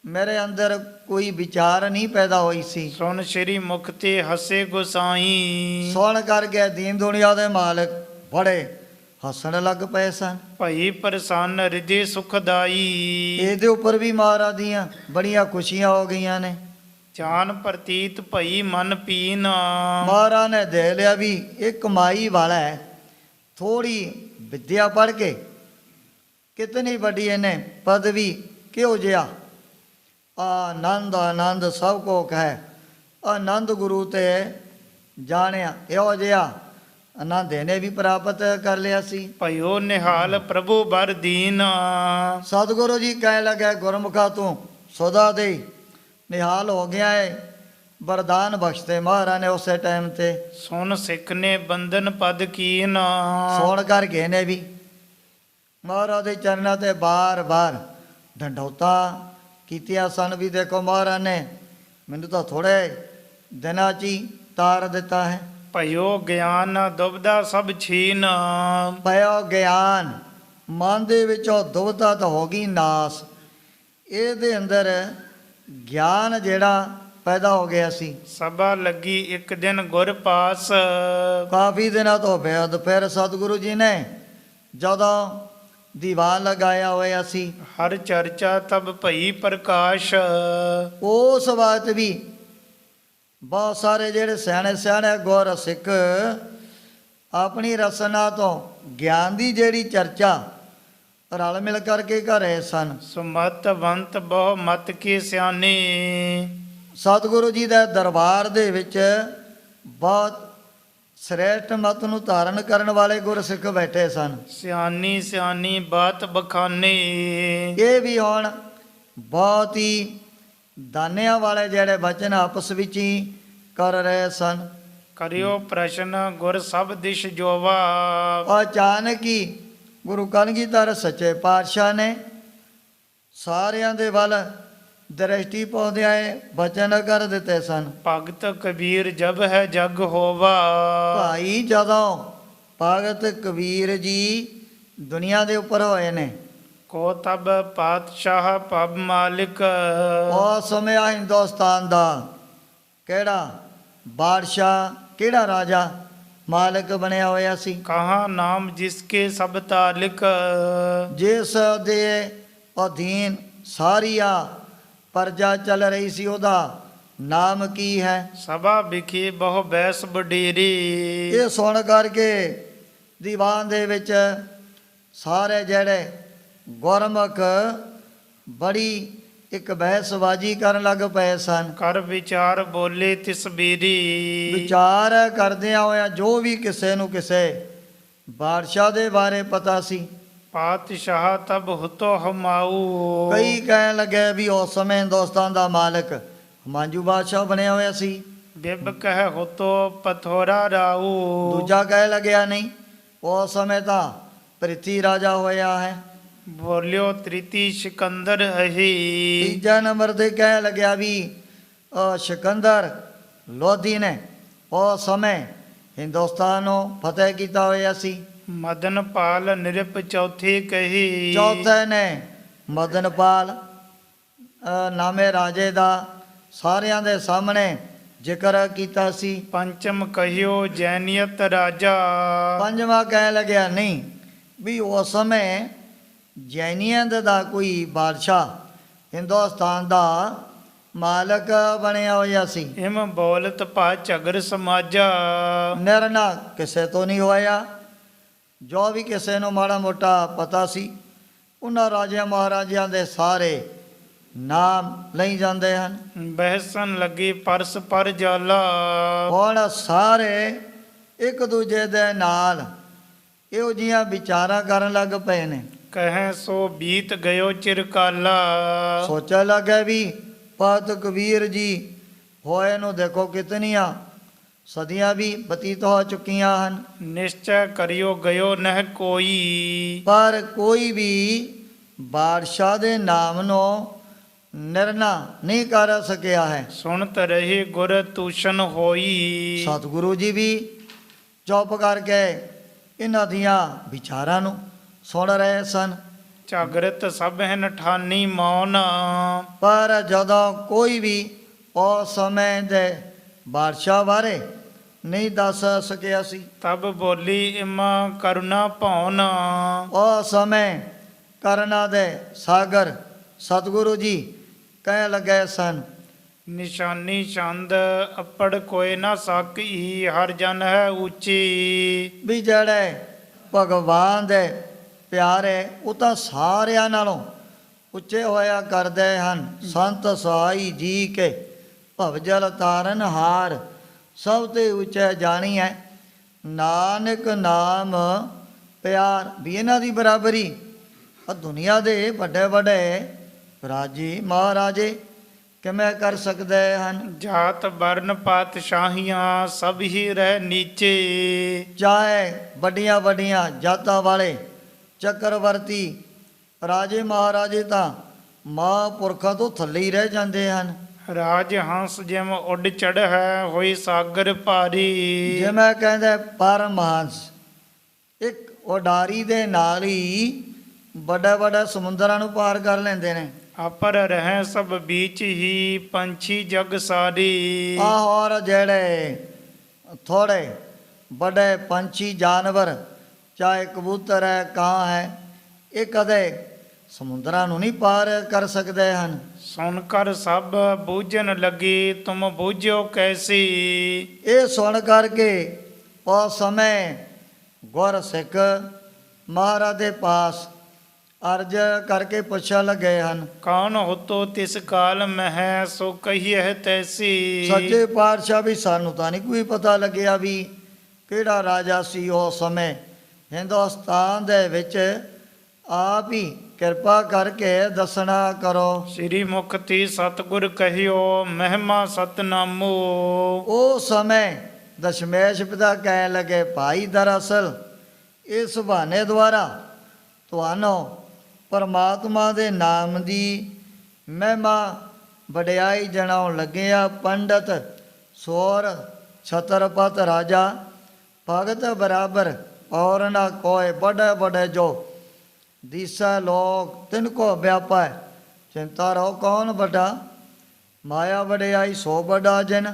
ਮੇਰੇ ਅੰਦਰ ਕੋਈ ਵਿਚਾਰ ਨਹੀਂ ਪੈਦਾ ਹੋਈ ਸੀ। ਸੁਣ ਸ਼੍ਰੀ ਮੁਖ ਤੇ ਹਸੇ ਗੁਸਾਈ। ਸੁਣ ਕਰਕੇ ਦੀਨ ਦੁਨੀਆ ਦੇ ਮਾਲਕ ਬੜੇ ਹੱਸਣ ਲੱਗ ਪਏ ਸਨ। ਭਈ ਪ੍ਰਸੰਨ ਹਿਰਦੇ ਸੁਖਦਾਈ। ਇਹਦੇ ਉੱਪਰ ਵੀ ਮਹਾਰਾਜ ਦੀਆਂ ਬੜੀਆਂ ਖੁਸ਼ੀਆਂ ਹੋ ਗਈਆਂ ਨੇ। ਜਾਨ ਪ੍ਰਤੀਤ ਭਈ ਮਨ ਪੀਨ। ਮਹਾਰਾਜ ਨੇ ਦੇ ਲਿਆ ਵੀ ਇਹ ਕਮਾਈ ਵਾਲਾ ਹੈ। ਥੋੜੀ ਵਿਦਿਆ ਪੜ੍ਹ ਕੇ ਕਿਤਨੀ ਵੱਡੀ ਇਹਨੇ ਪਦਵੀ ਕਿਹੋ ਜਿਹਾ ਆਨੰਦ ਆਨੰਦ ਸਭ ਕੋ ਕਹੈ। ਆਨੰਦ ਗੁਰੂ ਤੇ ਜਾਣਿਆ ਇਹੋ ਜਿਹਾ ਆਨੰਦ ਇਹਨੇ ਵੀ ਪ੍ਰਾਪਤ ਕਰ ਲਿਆ ਸੀ। ਭਇਓ ਨਿਹਾਲ ਪ੍ਰਭੂ ਬਰ ਦੀਨ। ਸਤਿਗੁਰੂ ਜੀ ਕਹਿ ਲੱਗੇ, ਗੁਰਮੁਖਾ ਤੂੰ ਸਦਾ ਦੇ ਨਿਹਾਲ ਹੋ ਗਿਆ ਹੈ। ਵਰਦਾਨ ਬਖਸ਼ਦੇ ਮਹਾਰਾਜ ਨੇ ਉਸੇ ਟਾਈਮ ਤੇ। ਸੁਨ ਸਿੱਖ ਨੇ ਬੰਧਨ ਪਦ ਕੀਨ। ਸੁਣ ਕਰਕੇ ਨੇ ਵੀ ਮਹਾਰਾਜ ਦੇ ਚਰਨਾਂ ਤੇ ਬਾਰ-ਬਾਰ ਢੰਡੌਤਾ ਕੀਤੀਆਂ ਸਨ। ਵੀ ਦੇਖੋ ਮਹਾਰਾਜ ਨੇ ਮੈਨੂੰ ਤਾਂ ਥੋੜ੍ਹੇ ਦਿਨਾਂ 'ਚ ਹੀ ਤਾਰ ਦਿੱਤਾ ਹੈ। ਭਇਓ ਗਿਆਨ ਦੁਬਦਾ ਸਭ ਛੀਨ। ਪਿਓ ਗਿਆਨ, ਮਨ ਦੇ ਵਿੱਚੋਂ ਦੁਬਦਾ ਤਾਂ ਹੋ ਗਈ ਨਾਸ। ਇਹਦੇ ਅੰਦਰ ਗਿਆਨ ਜਿਹੜਾ ਪੈਦਾ ਹੋ ਗਿਆ ਸੀ। ਸਭਾ ਲੱਗੀ ਇੱਕ ਦਿਨ ਗੁਰ ਪਾਸ। ਕਾਫੀ ਦਿਨਾਂ ਤੋਂ ਬਾਅਦ ਫਿਰ ਸਤਿਗੁਰੂ ਜੀ ਨੇ ਜਦੋਂ ਦੀਵਾਨ ਲਗਾਇਆ ਹੋਇਆ ਸੀ, ਹਰ ਚਰਚਾ ਤਬ ਭਈ ਪ੍ਰਕਾਸ਼। ਉਸ ਵਕਤ ਵੀ ਬਹੁਤ ਸਾਰੇ ਜਿਹੜੇ ਸਿਆਣੇ ਸਿਆਣੇ ਗੁਰ ਸਿੱਖ ਆਪਣੀ ਰਸਨਾ ਤੋਂ ਗਿਆਨ ਦੀ ਜਿਹੜੀ ਚਰਚਾ ਰਲ ਮਿਲ ਕਰਕੇ ਕਰ ਰਹੇ ਸਨ। ਸੁਮਤਵੰਤ ਬਹੁ ਮਤ ਕੀ ਸਿਆਣੇ। ਸਤਿਗੁਰੂ ਜੀ ਦੇ ਦਰਬਾਰ ਦੇ ਵਿੱਚ ਬਹੁਤ ਸ੍ਰੇਸ਼ਟ ਮਤ ਨੂੰ ਧਾਰਨ ਕਰਨ ਵਾਲੇ ਗੁਰਸਿੱਖ ਬੈਠੇ ਸਨ। ਸਿਆਣੀ ਸਿਆਣੀ ਬਾਤ ਬਖਾਨੇ। ਇਹ ਵੀ ਹੁਣ ਬਹੁਤ ਹੀ ਦਾਨਿਆਂ ਵਾਲੇ ਜਿਹੜੇ ਬਚਨ ਆਪਸ ਵਿੱਚ ਹੀ ਕਰ ਰਹੇ ਸਨ। ਕਰਿਓ ਪ੍ਰਸ਼ਨ ਗੁਰ ਸਭ ਦਿਸ਼ ਜੋਵਾ। ਅਚਾਨਕ ਹੀ ਗੁਰੂ ਕਲਗੀਧਰ ਸੱਚੇ ਪਾਤਸ਼ਾਹ ਨੇ ਸਾਰਿਆਂ ਦੇ ਵੱਲ ਦ੍ਰਿਸ਼ਟੀ ਪਾਉਂਦਿਆਂ ਬਚਨ ਕਰ ਦਿੱਤੇ ਸਨ। ਭਗਤ ਕਬੀਰ ਜਬ ਹੈ ਜਗ ਹੋਵਾ। ਭਾਈ ਜਦੋਂ ਭਗਤ ਕਬੀਰ ਜੀ ਦੁਨੀਆ ਦੇ ਉੱਪਰ ਹੋਏ ਨੇ, ਕੋ ਤਬ ਪਾਤਸ਼ਾਹ ਪਬ ਮਾਲਿਕ। ਉਸ ਸਮੇਂ ਹਿੰਦੁਸਤਾਨ ਦਾ ਕਿਹੜਾ ਬਾਦਸ਼ਾਹ, ਕਿਹੜਾ ਰਾਜਾ ਮਾਲਕ ਬਣਿਆ ਹੋਇਆ ਸੀ? ਕਹਾ ਨਾਮ ਜਿਸਕੇ ਸਭ ਤਾਲਿਕ। ਜਿਸ ਦੇ ਅਧੀਨ ਸਾਰੀਆ ਪਰਜਾ ਚੱਲ ਰਹੀ ਸੀ, ਉਹਦਾ ਨਾਮ ਕੀ ਹੈ? ਸਭਾ ਵਿਖੇ ਬਹੁ ਬੈਸ ਬਡੇਰੀ। ਇਹ ਸੁਣ ਕਰਕੇ ਦੀਵਾਨ ਦੇ ਵਿੱਚ ਸਾਰੇ ਜਿਹੜੇ ਗੁਰਮੁਖ ਬੜੀ ਇੱਕ ਬਹਿਸਬਾਜ਼ੀ ਕਰਨ ਲੱਗ ਪਏ ਸਨ। ਕਰ ਵਿਚਾਰ ਬੋਲੇ ਤਿਸ ਬੀਰੀ। ਵਿਚਾਰ ਕਰਦਿਆਂ ਹੋਇਆ ਜੋ ਵੀ ਕਿਸੇ ਨੂੰ ਕਿਸੇ ਬਾਦਸ਼ਾਹ ਦੇ ਬਾਰੇ ਪਤਾ ਸੀ, ਪਾਤਸ਼ਾਹ ਤਬ ਹੁਤੋ ਹਮਾਊ। ਕਈ ਕਹਿਣ ਲੱਗੇ ਵੀ ਉਸ ਸਮੇਂ ਹਿੰਦੁਸਤਾਨ ਦਾ ਮਾਲਕ ਹਮਾਂਜੂ ਬਾਦਸ਼ਾਹ ਬਣਿਆ ਹੋਇਆ ਸੀ। ਬਿਬ ਕਹਿ ਹੁਤੋ ਪਥੋਰਾ ਰਾਊ। ਦੂਜਾ ਕਹਿ ਲੱਗਿਆ ਨਹੀਂ, ਉਸ ਸਮੇਂ ਤਾਂ ਪ੍ਰਿਥੀ ਰਾਜਾ ਹੋਇਆ ਹੈ। ਬੋਲਿਓ ਤ੍ਰਿਤੀ ਸਿਕੰਦਰ ਅਹੀ। ਤੀਜਾ ਨੰਬਰ ਤੇ ਕਹਿ ਲੱਗਿਆ ਵੀ ਸਿਕੰਦਰ ਲੋਧੀ ਨੇ ਉਸ ਸਮੇਂ ਹਿੰਦੁਸਤਾਨ ਨੂੰ ਫਤਿਹ ਕੀਤਾ ਹੋਇਆ ਸੀ। ਮਦਨਪਾਲ ਨਿਰਪ ਚੌਥੀ ਕਹੀ। ਚੌਥੇ ਨੇ ਮਦਨਪਾਲ ਨਾਮੇ ਰਾਜੇ ਦਾ ਸਾਰਿਆਂ ਦੇ ਸਾਹਮਣੇ ਜ਼ਿਕਰ ਕੀਤਾ ਸੀ। ਪੰਚਮ ਕਹਿਓ ਜੈਨੀਅਤ ਰਾਜਾ। ਪੰਜਵਾਂ ਕਹਿ ਲੱਗਿਆ ਨਹੀਂ ਵੀ ਉਸ ਸਮੇਂ ਜੈਨੀਆਂ ਦਾ ਕੋਈ ਬਾਦਸ਼ਾਹ ਹਿੰਦੁਸਤਾਨ ਦਾ ਮਾਲਕ ਬਣਿਆ ਹੋਇਆ ਸੀ। ਇਮ ਬੋਲਤ ਭਾ ਝਗਰ ਸਮਾਜਾ। ਨਿਰਣਾ ਕਿਸੇ ਤੋਂ ਨਹੀਂ ਹੋਇਆ। ਜੋ ਵੀ ਕਿਸੇ ਨੂੰ ਮਾੜਾ ਮੋਟਾ ਪਤਾ ਸੀ, ਉਹਨਾਂ ਰਾਜਿਆਂ ਮਹਾਰਾਜਿਆਂ ਦੇ ਸਾਰੇ ਨਾਮ ਲਈ ਜਾਂਦੇ ਹਨ। ਬਹਿਸਨ ਲੱਗੀ ਪਰਸ ਪਰ ਜਾਲਾ। ਹੁਣ ਸਾਰੇ ਇੱਕ ਦੂਜੇ ਦੇ ਨਾਲ ਇਹੋ ਜਿਹੀਆਂ ਵਿਚਾਰਾਂ ਕਰਨ ਲੱਗ ਪਏ ਨੇ। ਕਹੈ ਸੋ ਬੀਤ ਗਇਓ ਚਿਰਕਾਲਾ। ਸੋਚਣ ਲੱਗੇ ਵੀ ਭਗਤ ਕਬੀਰ ਜੀ ਹੋਏ ਨੂੰ ਦੇਖੋ ਕਿਤਨੀਆਂ ਸਦੀਆਂ ਵੀ ਬਤੀਤ ਹੋ ਚੁੱਕੀਆਂ ਹਨ, ਨਿਸ਼ਚੈ ਕਰਿਓ ਗਇਓ ਨਹਿ ਕੋਈ। ਪਰ ਕੋਈ ਵੀ ਬਾਦਸ਼ਾਹ ਦੇ ਨਾਮ ਨੂੰ ਨਿਰਣਾ ਨਹੀਂ ਕਰ ਸਕਿਆ ਹੈ। ਸੁਣਤ ਰਹੇ ਗੁਰ ਤੂਸ਼ਨ ਹੋਈ। ਸਤਿਗੁਰੂ ਜੀ ਵੀ ਚੁੱਪ ਕਰਕੇ ਇਹਨਾਂ ਦੀਆਂ ਵਿਚਾਰਾਂ ਨੂੰ ਸੁਣ ਰਹੇ ਸਨ। ਝਗਰਤ ਸਭ ਹਨ ਠਾਨੀ ਮੌਨ। ਪਰ ਜਦੋਂ ਕੋਈ ਵੀ ਉਸ ਸਮੇਂ ਦੇ ਬਾਦਸ਼ਾਹ ਬਾਰੇ ਨਹੀਂ ਦੱਸ ਸਕਿਆ ਸੀ, ਤਬ ਬੋਲੀ ਇਮ ਕਰੁਣਾ ਭਉਨ। ਉਸ ਸਮੇਂ ਕਰਨਾ ਦੇ ਸਾਗਰ ਸਤਿਗੁਰੂ ਜੀ ਕਹਿ ਲੱਗੇ ਸਨ। ਨਿਸ਼ਾਨੀ ਚੰਦ ਅੱਪੜ ਕੋਏ ਨਾ ਸਾਕੀ। ਹਰ ਜਨ ਹੈ ਉੱਚੀ। ਵੀ ਜਿਹੜੇ ਭਗਵਾਨ ਦੇ ਪਿਆਰੇ ਉਹ ਤਾਂ ਸਾਰਿਆਂ ਨਾਲੋਂ ਉੱਚੇ ਹੋਇਆ ਕਰਦੇ ਹਨ। ਸੰਤ ਸਹਾਈ ਜੀ ਕੇ ਭਵਜਲ ਤਾਰਨ ਹਾਰ। ਸਭ ਤੇ ਉੱਚਾ ਜਾਣੀ ਹੈ ਨਾਨਕ ਨਾਮ ਪਿਆਰ। ਵੀ ਇਹਨਾਂ ਦੀ ਬਰਾਬਰੀ ਆ ਦੁਨੀਆ ਦੇ ਵੱਡੇ ਵੱਡੇ ਰਾਜੇ ਮਹਾਰਾਜੇ ਕਿਵੇਂ ਕਰ ਸਕਦੇ ਹਨ। ਜਾਤ ਵਰਨ ਪਾਤਸ਼ਾਹੀਆਂ ਸਭ ਹੀ ਰਹਿ ਨੀਚੇ। ਚਾਹੇ ਵੱਡੀਆਂ ਵੱਡੀਆਂ ਜਾਤਾਂ ਵਾਲੇ ਚੱਕਰਵਰਤੀ ਰਾਜੇ ਮਹਾਰਾਜੇ ਤਾਂ ਮਹਾਂਪੁਰਖਾਂ ਤੋਂ ਥੱਲੇ ਹੀ ਰਹਿ ਜਾਂਦੇ ਹਨ। ਰਾਜ ਹੰਸ ਜਿਮ ਉੱਡ ਚੜ ਹੈ ਹੋਈ ਸਾਗਰ ਭਾਰੀ। ਜਿਵੇਂ ਕਹਿੰਦੇ ਪਰਮਹੰਸ ਇੱਕ ਉਡਾਰੀ ਦੇ ਨਾਲ ਹੀ ਵੱਡੇ ਵੱਡੇ ਸਮੁੰਦਰਾਂ ਨੂੰ ਪਾਰ ਕਰ ਲੈਂਦੇ ਨੇ। ਆਪਰ ਰਹਿ ਸਭ ਬੀਚ ਹੀ ਪੰਛੀ ਜਗ ਸਾਰੀ। ਆਹ ਹੋਰ ਜਿਹੜੇ ਥੋੜੇ ਵੱਡੇ ਪੰਛੀ ਜਾਨਵਰ ਚਾਹੇ ਕਬੂਤਰ ਹੈ ਕਾਂ ਹੈ, ਇਹ ਕਦੇ ਸਮੁੰਦਰਾਂ ਨੂੰ ਨਹੀਂ ਪਾਰ ਕਰ ਸਕਦੇ ਹਨ। ਸੁਣ ਕਰ ਸਭ ਬੂਝਣ ਲੱਗੀ ਤੁਮ ਬੂਝਿਓ ਕੈਸੀ। ਇਹ ਸੁਣ ਕਰਕੇ ਉਸ ਸਮੇਂ ਗੁਰ ਸਿੱਖ ਮਹਾਰਾਜ ਦੇ ਪਾਸ ਅਰਜ ਕਰਕੇ ਪੁੱਛਣ ਲੱਗੇ ਹਨ। ਕੌਣ ਹੁਤੋ ਤਿਸ ਕਾਲ ਮਹਿ ਸੋ ਕਹੀਏ ਤੈਸੀ। ਸੱਚੇ ਪਾਤਸ਼ਾਹ ਵੀ ਸਾਨੂੰ ਤਾਂ ਨਹੀਂ ਕੋਈ ਪਤਾ ਲੱਗਿਆ ਵੀ ਕਿਹੜਾ ਰਾਜਾ ਸੀ ਉਸ ਸਮੇਂ ਹਿੰਦੁਸਤਾਨ ਦੇ ਵਿੱਚ। ਆਪ ਹੀ ਕਿਰਪਾ ਕਰਕੇ ਦੱਸਣਾ ਕਰੋ। ਸ੍ਰੀ ਮੁਖਤੀ ਸਤਿਗੁਰ ਕਹਿਓ ਮਹਿਮਾ ਸਤਨਾਮੋ। ਉਹ ਸਮੇਂ ਦਸ਼ਮੇਸ਼ ਪਿਤਾ ਕਹਿਣ ਲੱਗੇ, ਭਾਈ ਦਰਅਸਲ ਇਸ ਬਹਾਨੇ ਦੁਆਰਾ ਤੁਹਾਨੂੰ ਪਰਮਾਤਮਾ ਦੇ ਨਾਮ ਦੀ ਮਹਿਮਾ ਵਡਿਆਈ ਜਣਾਉਣ ਲੱਗੇ ਆ। ਪੰਡਤ ਸੋਰ ਛਤਰਪਤ ਰਾਜਾ ਭਗਤ ਬਰਾਬਰ ਔਰ ਨਾ ਕੋਏ ਬੜੇ ਬੜੇ ਜੋ ਦਿਸਾ ਲੋਕ ਤਿनको ਵਿਆਪਾ। ਚਿੰਤਾ ਰਹੋ ਕੌਣ ਵੱਡਾ, ਮਾਇਆ ਵਡਿਆਈ ਸੋ ਵੱਡਾ ਜਨ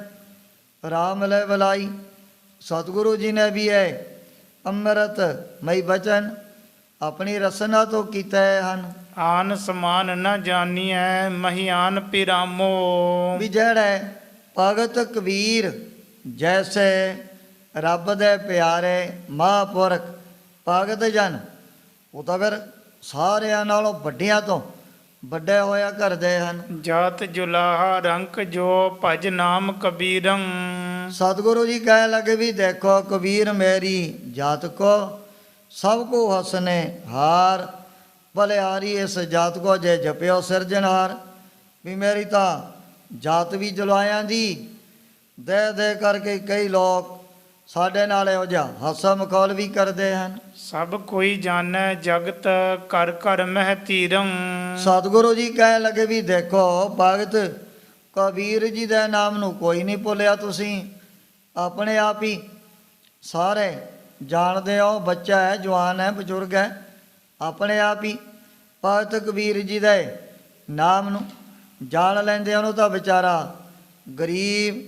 ਰਾਮ ਲੈ ਬਲਾਈ। ਸਤਿਗੁਰੂ ਜੀ ਨੇ ਵੀ ਇਹ ਅੰਮ੍ਰਿਤ ਮਈ ਬਚਨ ਆਪਣੀ ਰਸਨਾ ਤੋਂ ਕੀਤੇ ਹਨ। ਆਨ ਸਮਾਨ ਨ ਜਾਣੀਐ ਮਹੀਆਨ ਪਿਰਾਮੋ। ਵੀ ਜਿਹੜੇ ਭਗਤ ਕਬੀਰ ਜੈਸੇ ਰੱਬ ਦੇ ਪਿਆਰੇ ਮਹਾਂਪੁਰਖ ਭਗਤ ਜਨ, ਉਹ ਤਾਂ ਫਿਰ ਸਾਰਿਆਂ ਨਾਲੋਂ ਵੱਡਿਆਂ ਤੋਂ ਵੱਡੇ ਹੋਇਆ ਕਰਦੇ ਹਨ। ਜਾਤ ਜੁਲਾਹਾ ਰੰਕ ਜੋ ਭਜ ਨਾਮ ਕਬੀਰੰ। ਸਤਿਗੁਰੂ ਜੀ ਕਹਿ ਲਗੇ ਵੀ ਦੇਖੋ ਕਬੀਰ ਮੇਰੀ ਜਾਤ ਕੋ ਸਭ ਕੋ ਹਸਨੇ ਹਾਰ ਬਲਿਆਰੀ। ਇਸ ਜਾਤ ਕੋ ਜੇ ਜਪਿਓ ਸਿਰਜਣਹਾਰ। ਵੀ ਮੇਰੀ ਤਾਂ ਜਾਤ ਵੀ ਜੁਲਾਇਆਂ ਦੀ ਦੇ ਦੇ ਕਰਕੇ ਕਈ ਲੋਕ ਸਾਡੇ ਨਾਲ ਇਹੋ ਜਿਹਾ ਹਾਸਾ ਮਖੌਲ ਵੀ ਕਰਦੇ ਹਨ। ਸਭ ਕੋਈ ਜਾਣੈ ਜਗਤ ਕਰ ਕਰ ਮਹਿ ਧੀਰੰ। ਸਤਿਗੁਰੂ ਜੀ ਕਹਿਣ ਲੱਗੇ ਵੀ ਦੇਖੋ ਭਗਤ ਕਬੀਰ ਜੀ ਦੇ ਨਾਮ ਨੂੰ ਕੋਈ ਨਹੀਂ ਭੁੱਲਿਆ। ਤੁਸੀਂ ਆਪਣੇ ਆਪ ਹੀ ਸਾਰੇ ਜਾਣਦੇ ਹੋ, ਬੱਚਾ ਹੈ, ਜਵਾਨ ਹੈ, ਬਜ਼ੁਰਗ ਹੈ, ਆਪਣੇ ਆਪ ਹੀ ਭਗਤ ਕਬੀਰ ਜੀ ਦੇ ਨਾਮ ਨੂੰ ਜਾਣ ਲੈਂਦੇ। ਉਹਨੂੰ ਤਾਂ ਵਿਚਾਰਾ ਗਰੀਬ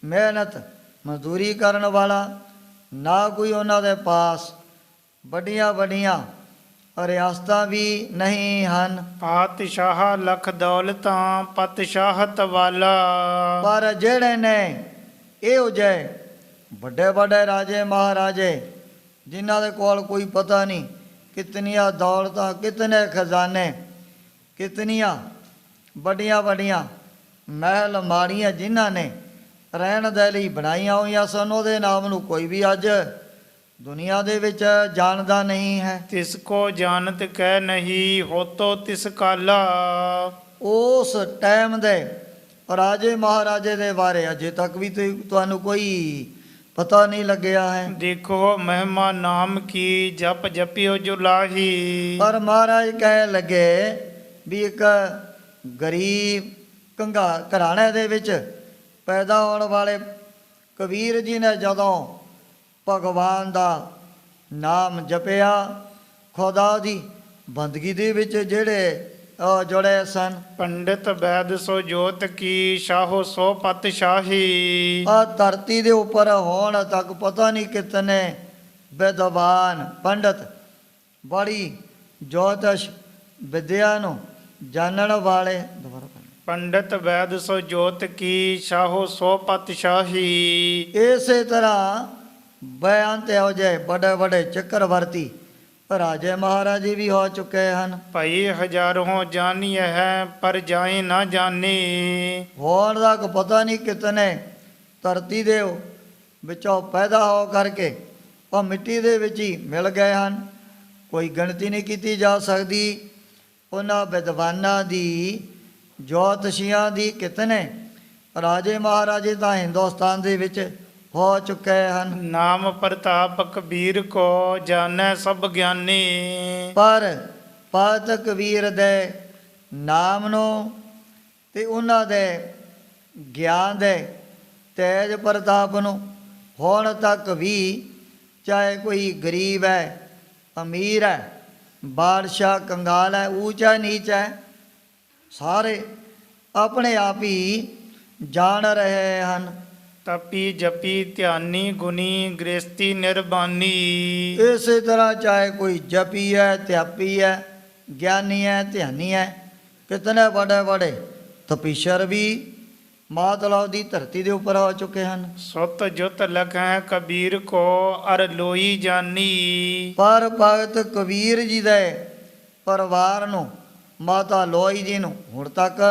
ਮਿਹਨਤ ਮਜ਼ਦੂਰੀ ਕਰਨ ਵਾਲਾ, ਨਾ ਕੋਈ ਉਹਨਾਂ ਦੇ ਪਾਸ ਵੱਡੀਆਂ ਵੱਡੀਆਂ ਰਿਆਸਤਾਂ ਵੀ ਨਹੀਂ ਹਨ। ਪਾਤਸ਼ਾਹ ਲਖ ਦੌਲਤਾਂ ਪਤਸ਼ਾਹਤ ਵਾਲਾ। ਪਰ ਜਿਹੜੇ ਨੇ ਇਹੋ ਜਿਹੇ ਵੱਡੇ ਵੱਡੇ ਰਾਜੇ ਮਹਾਰਾਜੇ ਜਿਨ੍ਹਾਂ ਦੇ ਕੋਲ ਕੋਈ ਪਤਾ ਨਹੀਂ ਕਿਤਨੀਆਂ ਦੌਲਤਾਂ, ਕਿਤਨੇ ਖਜ਼ਾਨੇ, ਕਿਤਨੀਆਂ ਵੱਡੀਆਂ ਵੱਡੀਆਂ ਮਹਿਲ ਮਾੜੀਆਂ ਜਿਨ੍ਹਾਂ ਨੇ ਰਹਿਣ ਦੇ ਲਈ ਬਣਾਈਆਂ ਹੋਈਆਂ ਸਨ, ਉਹਦੇ ਨਾਮ ਨੂੰ ਕੋਈ ਵੀ ਅੱਜ ਦੁਨੀਆ ਦੇ ਵਿੱਚ ਜਾਣਦਾ ਨਹੀਂ ਹੈ। ਤਿਸ ਕੋ ਜਾਣਤ ਕਹਿ ਨਹੀਂ ਹੋਤੋ ਤਿਸ ਕਾਲਾ। ਉਸ ਟਾਈਮ ਦੇ ਰਾਜੇ ਮਹਾਰਾਜੇ ਦੇ ਬਾਰੇ ਅਜੇ ਤੱਕ ਵੀ ਤੁਹਾਨੂੰ ਕੋਈ ਪਤਾ ਨਹੀਂ ਲੱਗਿਆ ਹੈ। ਦੇਖੋ ਮਹਿਮਾ ਨਾਮ ਕੀ ਜਪ ਜਪਿਓ ਜੁਲਾਹੀ। ਪਰ ਮਹਾਰਾਜ ਕਹਿ ਲੱਗੇ ਵੀ ਇੱਕ ਗਰੀਬ ਘਰਾਣੇ ਦੇ ਵਿੱਚ ਪੈਦਾ ਹੋਣ ਵਾਲੇ ਕਬੀਰ ਜੀ ਨੇ ਜਦੋਂ ਭਗਵਾਨ ਦਾ ਨਾਮ ਜਪਿਆ, ਖੁਦਾ ਦੀ ਬੰਦਗੀ ਦੇ ਵਿੱਚ ਜਿਹੜੇ ਜੁੜੇ ਸਨ। ਪੰਡਿਤ ਵੈਦ ਸੋ ਜੋਤ ਕੀ ਸ਼ਾਹੋ ਸੋ ਪਤਸ਼ਾਹੀ। ਆ ਧਰਤੀ ਦੇ ਉੱਪਰ ਹੋਣ ਤੱਕ ਪਤਾ ਨਹੀਂ ਕਿਤਨੇ ਵਿਦਵਾਨ ਪੰਡਤ ਬੜੀ ਜੋਤਿਸ਼ ਵਿਦਿਆ ਨੂੰ ਜਾਣਨ ਵਾਲੇ। ਪੰਡਿਤ ਵੈਦ ਸੋ ਜੋਤ ਕੀ ਸ਼ਾਹੋ ਸੋ ਪਤਸ਼ਾਹੀ। ਇਸੇ ਤਰ੍ਹਾਂ ਬੇਅੰਤ ਇਹੋ ਜਿਹੇ ਵੱਡੇ ਵੱਡੇ ਚੱਕਰਵਰਤੀ ਰਾਜੇ ਮਹਾਰਾਜੇ ਵੀ ਹੋ ਚੁੱਕੇ ਹਨ। ਭਈ ਹਜ਼ਾਰੋਂ ਜਾਣੀਏ ਹੈ ਪਰ ਜਾਏ ਨਾ ਜਾਣੇ। ਹੋਣ ਦਾ ਕੋਈ ਪਤਾ ਨਹੀਂ ਕਿਤਨੇ ਧਰਤੀ ਦੇ ਵਿੱਚੋਂ ਪੈਦਾ ਹੋ ਕਰਕੇ ਉਹ ਮਿੱਟੀ ਦੇ ਵਿੱਚ ਹੀ ਮਿਲ ਗਏ ਹਨ। ਕੋਈ ਗਿਣਤੀ ਨਹੀਂ ਕੀਤੀ ਜਾ ਸਕਦੀ ਉਹਨਾਂ ਵਿਦਵਾਨਾਂ ਦੀ, ਜੋਤਸ਼ੀਆਂ ਦੀ। ਕਿਤਨੇ ਰਾਜੇ ਮਹਾਰਾਜੇ ਤਾਂ ਹਿੰਦੁਸਤਾਨ ਦੇ ਵਿੱਚ ਹੋ ਚੁੱਕੇ ਹਨ। ਨਾਮ ਪ੍ਰਤਾਪ ਕਬੀਰ ਕੋ ਜਾਣੈ ਸਭ ਗਿਆਨੀ। ਪਰ ਭਗਤ ਕਬੀਰ ਦੇ ਨਾਮ ਨੂੰ ਤੇ ਉਹਨਾਂ ਦੇ ਗਿਆਨ ਦੇ ਤੇਜ ਪ੍ਰਤਾਪ ਨੂੰ ਹੁਣ ਤੱਕ ਵੀ, ਚਾਹੇ ਕੋਈ ਗਰੀਬ ਹੈ, ਅਮੀਰ ਹੈ, ਬਾਦਸ਼ਾਹ ਕੰਗਾਲ ਹੈ, ਉੱਚਾ ਨੀਚਾ ਹੈ, ਸਾਰੇ ਆਪਣੇ ਆਪ ਹੀ ਜਾਣ ਰਹੇ ਹਨ। ਤਪੀ ਜਪੀ ਧਿਆਨੀ ਗੁਣੀ ਗ੍ਰਸਤੀ ਨਿਰਬਾਨੀ। ਇਸੇ ਤਰ੍ਹਾਂ ਚਾਹੇ ਕੋਈ ਜਪੀ ਹੈ, ਧਿਆਪੀ ਹੈ, ਗਿਆਨੀ ਹੈ, ਧਿਆਨੀ ਹੈ, ਕਿਤਨੇ ਵੱਡੇ ਵੱਡੇ ਤਪੀਸ਼ਰ ਵੀ ਮਾਤਲਾਓ ਦੀ ਧਰਤੀ ਦੇ ਉੱਪਰ ਹੋ ਚੁੱਕੇ ਹਨ। ਸੁਤ ਜੁਤ ਲਖੈ ਕਬੀਰ ਕੋ ਅਰ ਲੋਈ ਜਾਨੀ। ਪਰ ਭਗਤ ਕਬੀਰ ਜੀ ਦੇ ਪਰਿਵਾਰ ਨੂੰ, ਮਾਤਾ ਲੋਈ ਜੀ ਨੂੰ ਹੁਣ ਤੱਕ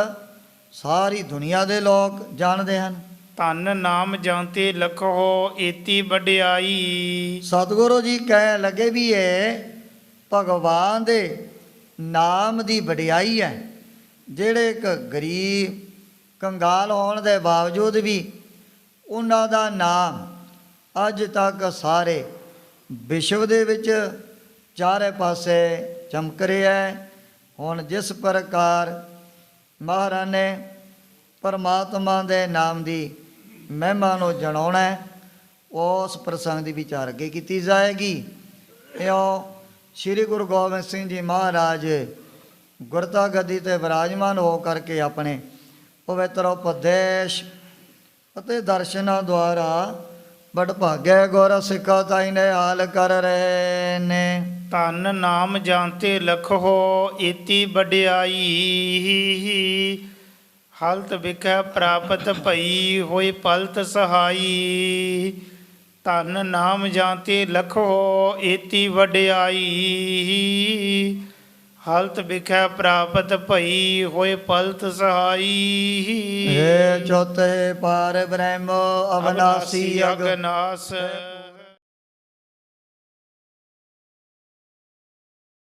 ਸਾਰੀ ਦੁਨੀਆ ਦੇ ਲੋਕ ਜਾਣਦੇ ਹਨ। ਧੰਨ ਨਾਮ ਜਾਂਤੇ ਲਖੋ ਏਤੀ ਵਡਿਆਈ। ਸਤਿਗੁਰੂ ਜੀ ਕਹਿ ਲੱਗੇ ਵੀ ਇਹ ਭਗਵਾਨ ਦੇ ਨਾਮ ਦੀ ਵਡਿਆਈ ਹੈ। ਜਿਹੜੇ ਇੱਕ ਗਰੀਬ ਕੰਗਾਲ ਹੋਣ ਦੇ ਬਾਵਜੂਦ ਵੀ ਉਹਨਾਂ ਦਾ ਨਾਮ ਅੱਜ ਤੱਕ ਸਾਰੇ ਵਿਸ਼ਵ ਦੇ ਵਿੱਚ ਚਾਰੇ ਪਾਸੇ ਚਮਕ ਰਿਹਾ ਹੈ। ਹੁਣ ਜਿਸ ਪ੍ਰਕਾਰ ਮਹਾਰਾਜ ਨੇ ਪਰਮਾਤਮਾ ਦੇ ਨਾਮ ਦੀ ਮਹਿਮਾ ਨੂੰ ਜਣਾਉਣਾ ਹੈ, ਉਸ ਪ੍ਰਸੰਗ ਦੀ ਵਿਚਾਰ ਅੱਗੇ ਕੀਤੀ ਜਾਏਗੀ। ਇਉਂ ਸ੍ਰੀ ਗੁਰੂ ਗੋਬਿੰਦ ਸਿੰਘ ਜੀ ਮਹਾਰਾਜ ਗੁਰਤਾ ਗੱਦੀ 'ਤੇ ਵਿਰਾਜਮਾਨ ਹੋ ਕਰਕੇ ਆਪਣੇ ਪਵਿੱਤਰ ਉਪਦੇਸ਼ ਅਤੇ ਦਰਸ਼ਨਾਂ ਦੁਆਰਾ ਵਡਭਾਗੇ ਗੁਰ ਸਿੱਖਾ ਤਾਈ ਨੇ ਹਾਲ ਕਰ ਰਹੇ ਨੇ। ਧਨ ਨਾਮ ਜਾਂਤੇ ਲਖੋ ਏਤੀ ਵਡਿਆਈ, ਹਲਤ ਵਿਖੇ ਪ੍ਰਾਪਤ ਭਈ ਹੋਏ ਪਲਤ ਸਹਾਈ। ਧਨ ਨਾਮ ਜਾਂਤੇ ਲਖੋ ਏਤੀ ਵਡਿਆਈ, ਹਲਤ ਵਿਖੇ ਪ੍ਰਾਪਤ ਭਈ ਹੋਏ ਪਲਤ ਸਹਾਈ। ਹੇ ਚੌਥੇ ਪਾਰ ਬ੍ਰਹਮ ਅਵਨਾਸੀ ਅਗਨਾਸ